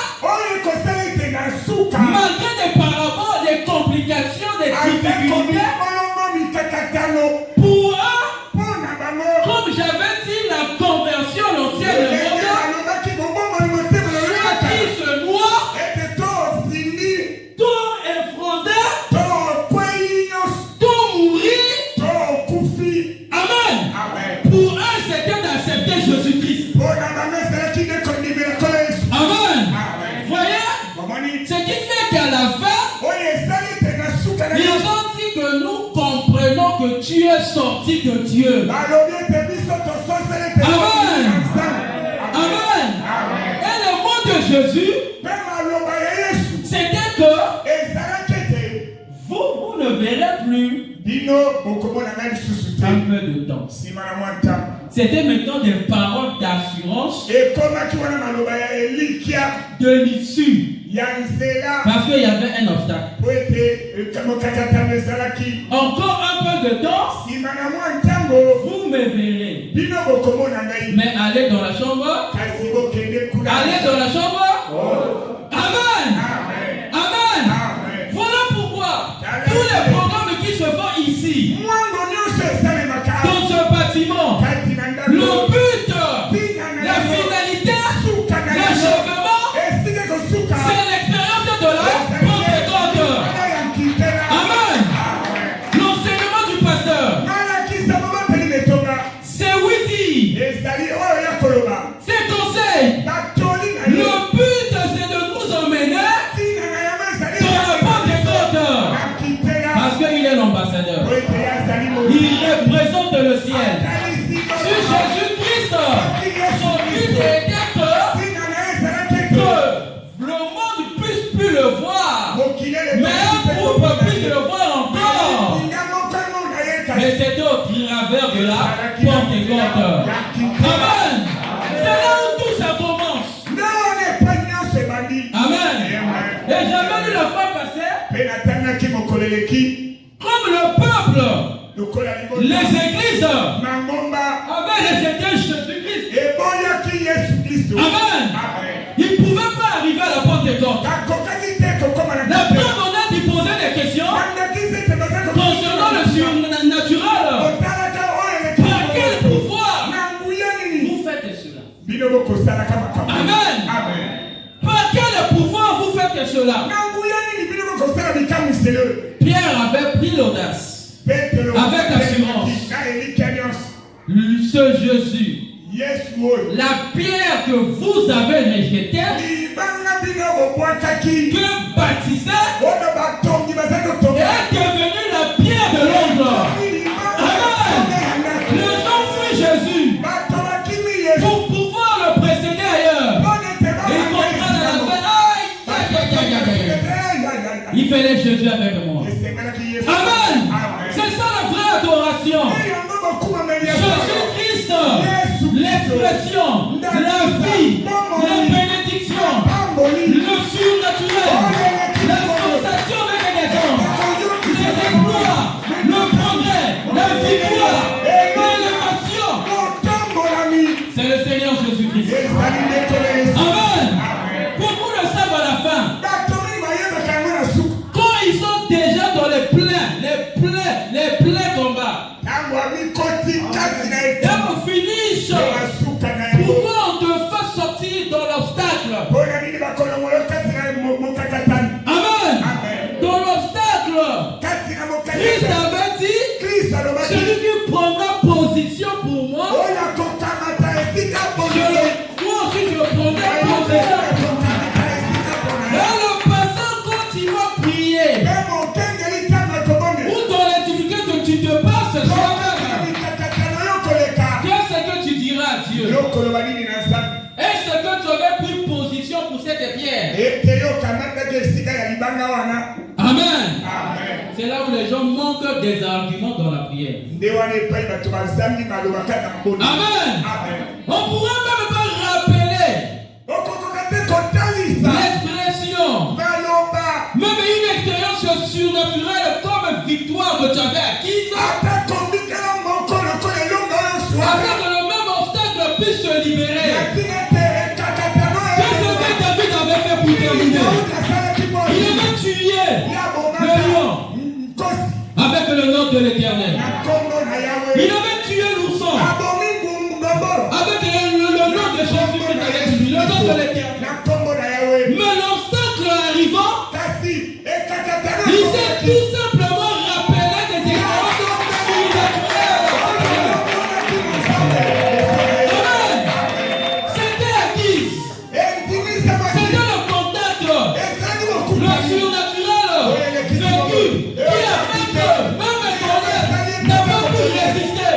malgré des paraboles, des complications, des difficultés, pour eux, comme j'avais dit, la conversion, l'ancienne monde, ceux qui se noient, tout effronter, tout mourir. Amen. Pour eux, c'était d'accepter Jésus-Christ. Amen. Voyez, ce qui fait qu'à la fin, de Dieu. Amen. Amen. Et le mot de Jésus, c'était que vous ne verrez plus un peu de temps. C'était maintenant des paroles d'assurance de l'issue. Parce qu'il y avait un obstacle. Encore un peu de temps, vous me verrez. Mais allez dans la chambre. Allez dans la chambre. Amen. Amen. Voilà pourquoi tous les programmes qui se font ici, dans ce bâtiment, le but, la finalité, l'achèvement, c'est l'expérience de la Pentecôte. Amen. L'enseignement du pasteur, c'est Witty, c'est conseil. Le but, c'est de nous emmener dans la Pentecôte. Parce qu'il est l'ambassadeur. Il représente le ciel. Sur Jésus-Christ, son but était que le monde puisse plus le voir. Mais un groupe puisse le voir encore. Mais c'était au travers de la Pentecôte. Amen. C'est là où tout ça commence. Amen. Et j'avais lu la fois passée, comme le peuple, les églises avaient rejeté Jésus-Christ. Amen. Ils ne pouvaient pas arriver à la Pentecôte. La preuve, on a posé des questions concernant le surnaturel. Par quel pouvoir vous faites cela? Amen. Par quel pouvoir vous faites cela? Pierre avait pris l'audace avec assurance. Ce Jésus, la pierre que vous avez rejetée, que baptisé, est devenue la pierre de l'ombre. Amen. Les gens fuient Jésus pour pouvoir le précéder ailleurs. Et ils comprennent à la fin. Il fallait Jésus avec moi. Amen. C'est ça la vraie adoration. Jésus-Christ, l'expression, la vie, la bénédiction, le surnaturel, la sensation de l'élévation, les exploits, le progrès, la victoire, l'élévation. C'est le Seigneur Jésus-Christ. Amen. Beaucoup le savent à la fin. Quand ils sont déjà dans les pleins combats. Et on finisse. Pourquoi on te fait sortir dans l'obstacle? Amen. Dans l'obstacle, Christ avait dit, celui qui prendra position pour moi, moi aussi je prendrai position. Et le passant continue à prier. Ou dans les difficultés que tu te passes, qu'est-ce que tu diras à Dieu? Est-ce que tu avais pris position pour cette pierre? Amen. C'est là où les gens manquent des arguments dans la prière. Amen. On pourrait même pas rappeler l'expression, même une expérience surnaturelle comme victoire que tu avais acquise, afin que le même obstacle puisse se libérer. Qu'est-ce que David avait fait pour terminer? Il avait tué le lion avec le nom de l'Éternel. Il avait tué l'ourson avec le nom de Jésus-Christ avec lui, le nom de l'Éternel. Mais l'obstacle arrivant, il s'est tout simplement rappelé des expériences surnaturelles. Amen. C'était acquis. C'était le contact, le surnaturel vécu, qui a fait que même Éternel n'a pas pu résister.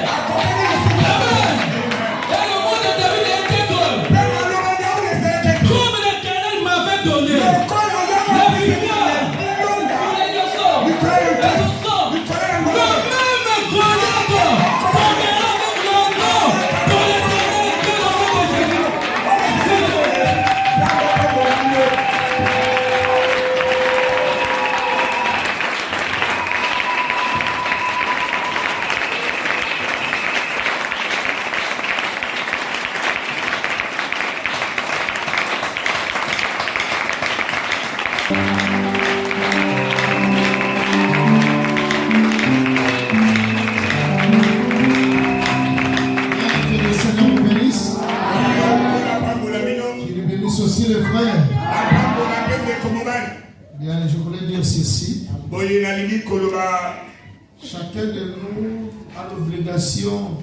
bénisse aussi les frères. Bien, je voulais dire ceci. Chacun de nous a l'obligation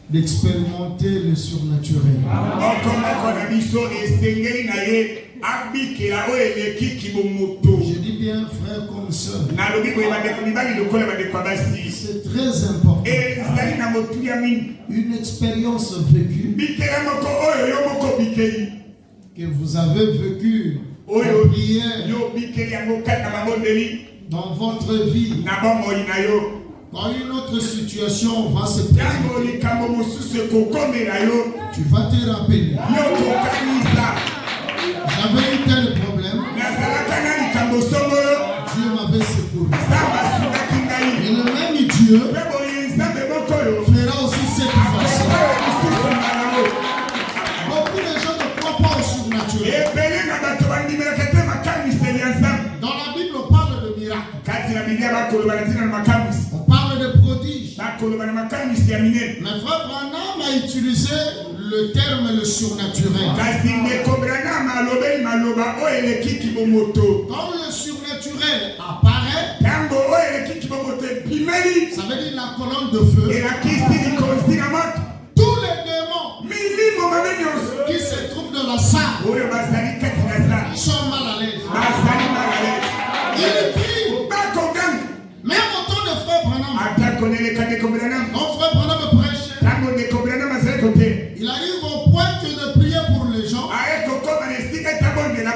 d'expérimenter le surnaturel. Je dis bien frère comme sœur. C'est très important. Une expérience vécue que vous avez vécue en prière dans votre vie. Quand une autre situation va se présenter, tu vas te rappeler. J'avais eu tel problème. Dieu m'avait secouru. Et le même Dieu fera aussi cette façon. Beaucoup de gens ne croient pas au surnaturel. Dans la Bible, on parle de miracles. On parle de prodiges. Mais frère Branham a utilisé le terme le surnaturel. Quand le surnaturel apparaît, ça veut dire la colonne de feu. Tous les démons qui se trouvent dans la salle sont mal à l'aise. Ils crient. Même au temps de frère Branham, quand frère Branham prêchait, il arrive au point que de prier pour les gens.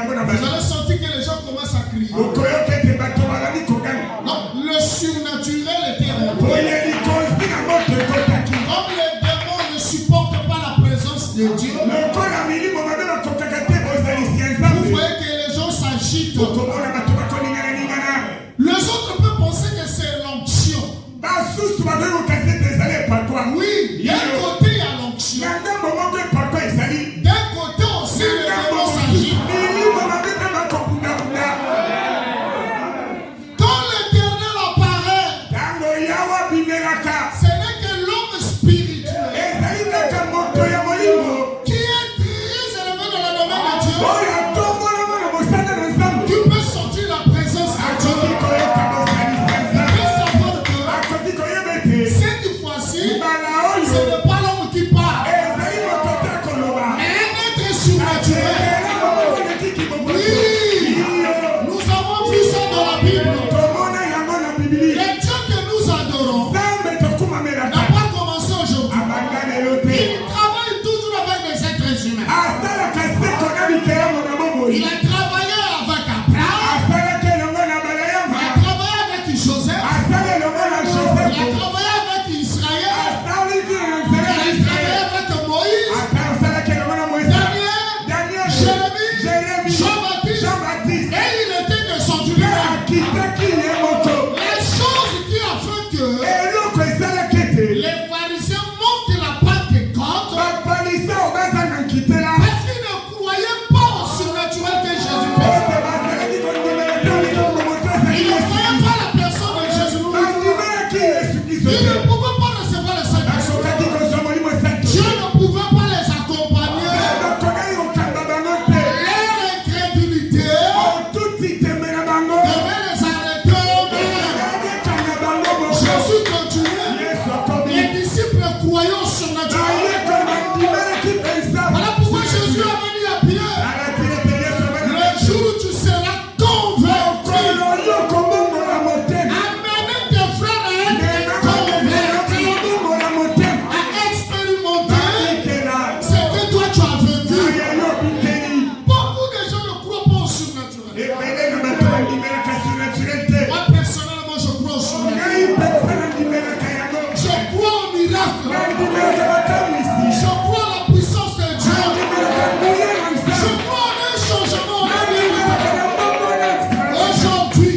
Vous allez sentir que les gens commencent à crier. Non, le surnaturel était rompu. Comme les démons ne supportent pas la présence de Dieu, vous voyez que les gens s'agitent. Les autres peuvent penser que c'est l'onction. Oui, d'un côté il y a l'onction. D'un côté aussi les démons s'agitent. Quand l'Éternel apparaît, ce n'est que l'homme spirituel qui est très élevé dans le domaine de Dieu, qui peut sentir la présence de Dieu. Cette fois-ci, ce n'est pas l'homme qui parle, mais un être surnaturel. Oui, nous avons vu ça dans la Bible. Le Dieu que nous adorons n'a pas commencé aujourd'hui. Il travaille toujours avec des êtres humains. Il a travaillé avec Abraham. Il a travaillé avec Joseph. Il a travaillé avec Israël. Il a travaillé avec Moïse, Daniel, Jérémie, Jean-Baptiste. Et il était descendu là. Les choses qui a fait que les pharisiens montent la Pentecôte parce qu'ils ne croyaient pas au surnaturel que Jésus-Christ. Ils ne croyaient pas la personne de Jésus-Christ. Ils ne pouvaient pas recevoir le Saint-Esprit. Dieu ne pouvait pas les accompagner. Leur incrédulité devait les arrêter. Jésus continuait. Les disciples croyaient au surnaturel. Voilà pourquoi Jésus a venu à Pierre. Le jour où tu seras convaincu, amenez tes frères à être convaincus, à expérimenter ce que toi tu as vécu. Beaucoup de gens ne croient pas au surnaturel. Moi personnellement je crois au surnaturel. Je crois au miracle. Je crois à la puissance de Dieu. Je crois en un changement. Aujourd'hui,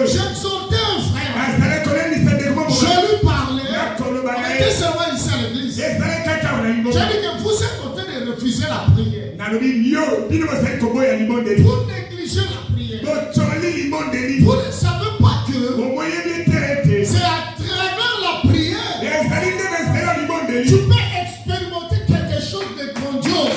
j'exhortais un frère. Je lui parlais. On était seulement ici à l'église. J'ai dit que vous êtes en train de refuser la prière. Vous négligez la prière. Vous ne savez pas que c'est à travers la prière tu peux expérimenter quelque chose de grandiose.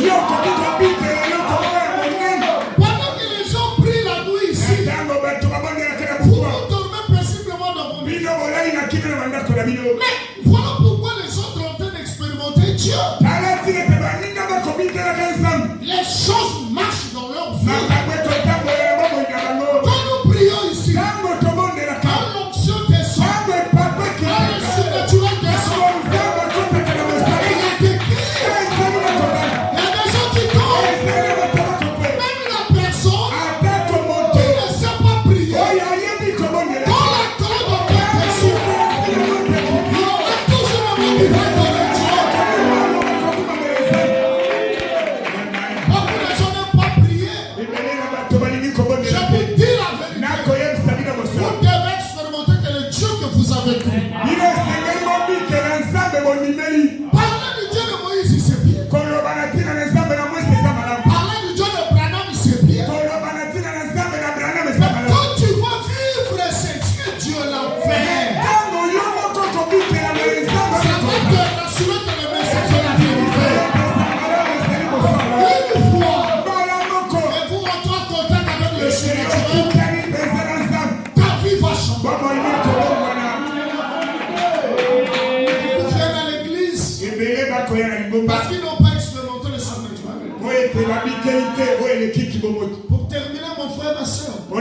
Pour terminer, mon frère, ma soeur, trop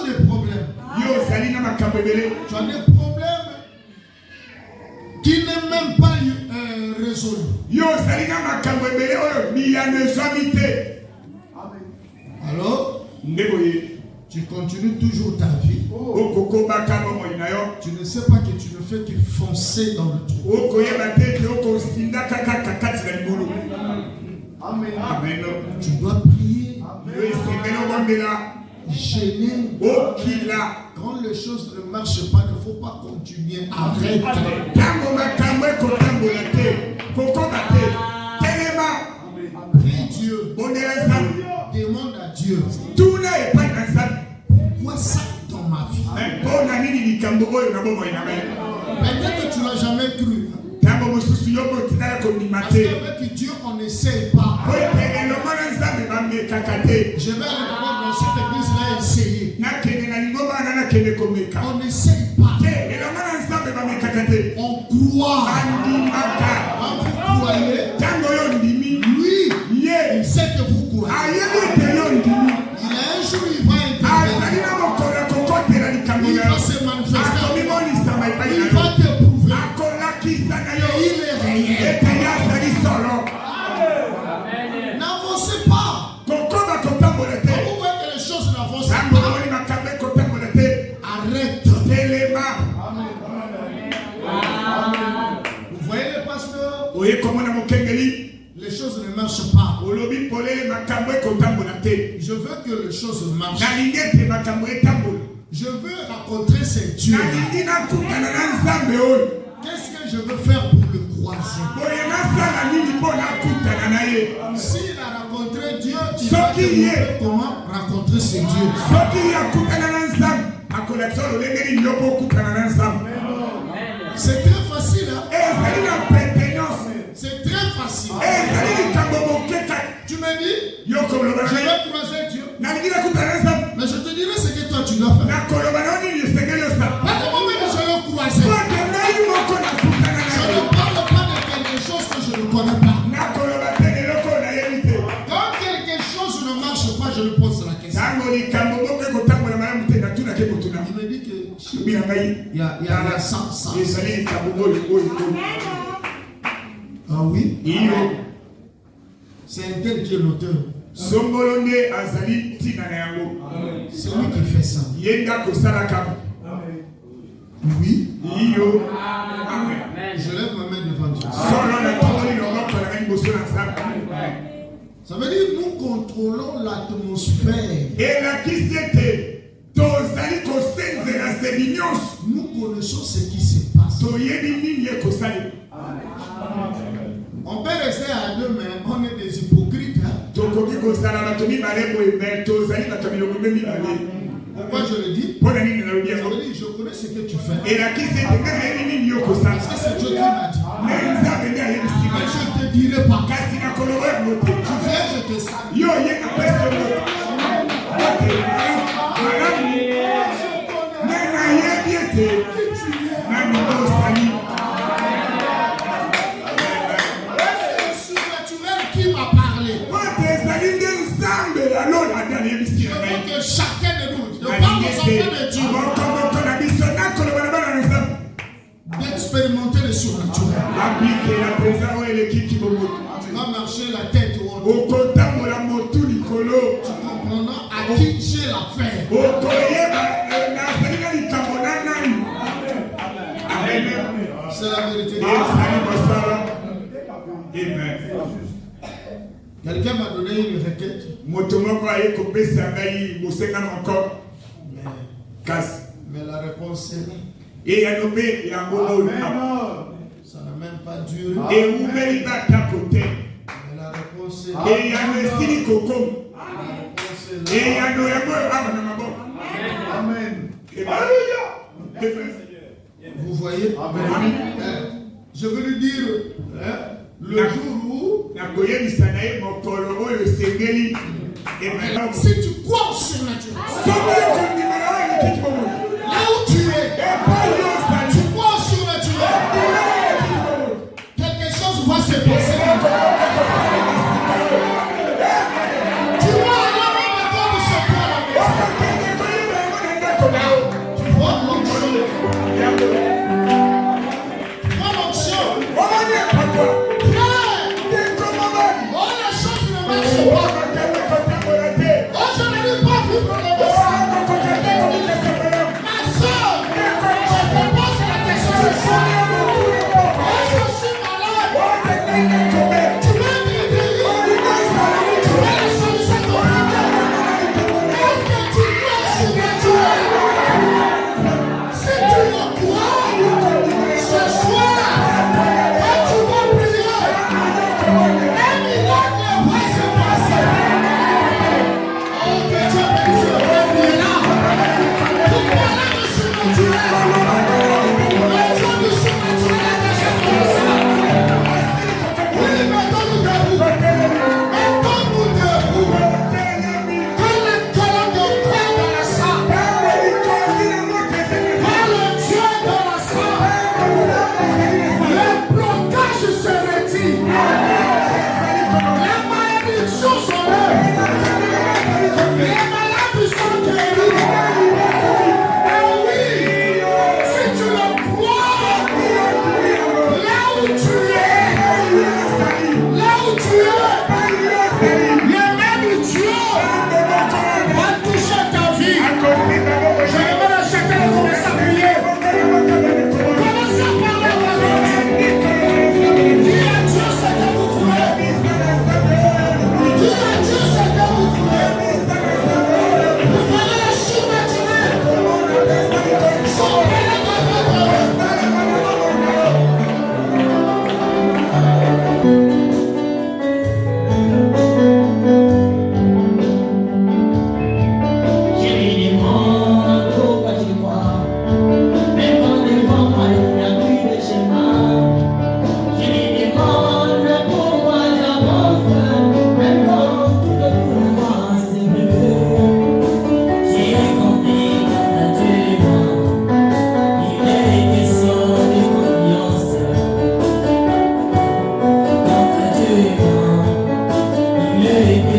de problèmes. Tu as des problèmes qui n'est même pas résolus. Alors, tu continues toujours ta vie. Tu ne sais pas que tu ne fais que foncer dans le trou. Amen. Tu dois prier. Gêner. Quand les choses ne marchent pas, il ne faut pas continuer. Arrête. Prie Dieu. Demande à Dieu. Pourquoi ça dans ma vie? Peut-être que tu n'as jamais cru. Parce qu'avec Dieu, on n'essaye pas. Je vais aller d'abord dans cette église-là essayer. On n'essaye pas. On croit. Quand vous croyez, lui, il sait que vous croyez. Il a un jour, il va intervenir. Il va se manifester. Il va te prouver. Il est réel. N'avancez pas. Quand vous voyez que les choses n'avancent pas, arrête. Vous voyez le pasteur? Les choses ne marchent pas. Je veux que les choses marchent. Je veux rencontrer ce Dieu. Qu'est-ce que je veux faire pour le croiser? S'il a rencontré Dieu, il va te montrer comment rencontrer ce Dieu. C'est très facile. Hein? C'est très facile. Tu me dis, je vais croiser Dieu. Mais je te dirai ce que toi tu dois faire. Pas comment même je vais le croiser. Je ne parle pas de quelque chose que je ne connais pas. Quand quelque chose ne marche pas, je lui pose la question. Il me dit que il y a ça. Ah oui? C'est un tel qui est l'auteur. C'est lui qui fait ça. Oui. Je lève ma main devant Dieu. Ça veut dire que nous contrôlons l'atmosphère. Nous connaissons ce qui se passe. On peut rester à deux, mais on est des hypocrites. Hein? Pourquoi je le dis? Ça veut dire je connais ce que tu fais. Parce que c'est Dieu qui m'a dit. Mais je ne te dirai pas. Tu viens, je te salue. Qui m'a parlé? Je veux que chacun de nous, je parle aux enfants de Dieu, d'expérimenter le surnaturel. Tu vas marcher la tête haute. Tu comprendras à qui j'ai l'affaire. C'est la vérité. Amen. Quelqu'un m'a donné une requête. Mais la réponse est non. Ça n'a même pas duré. Mais la réponse est Amen. Vous voyez? Je veux lui dire, le jour où si tu crois au surnaturel, là où tu es, tu crois au surnaturel, quelque chose va se passer.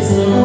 descend.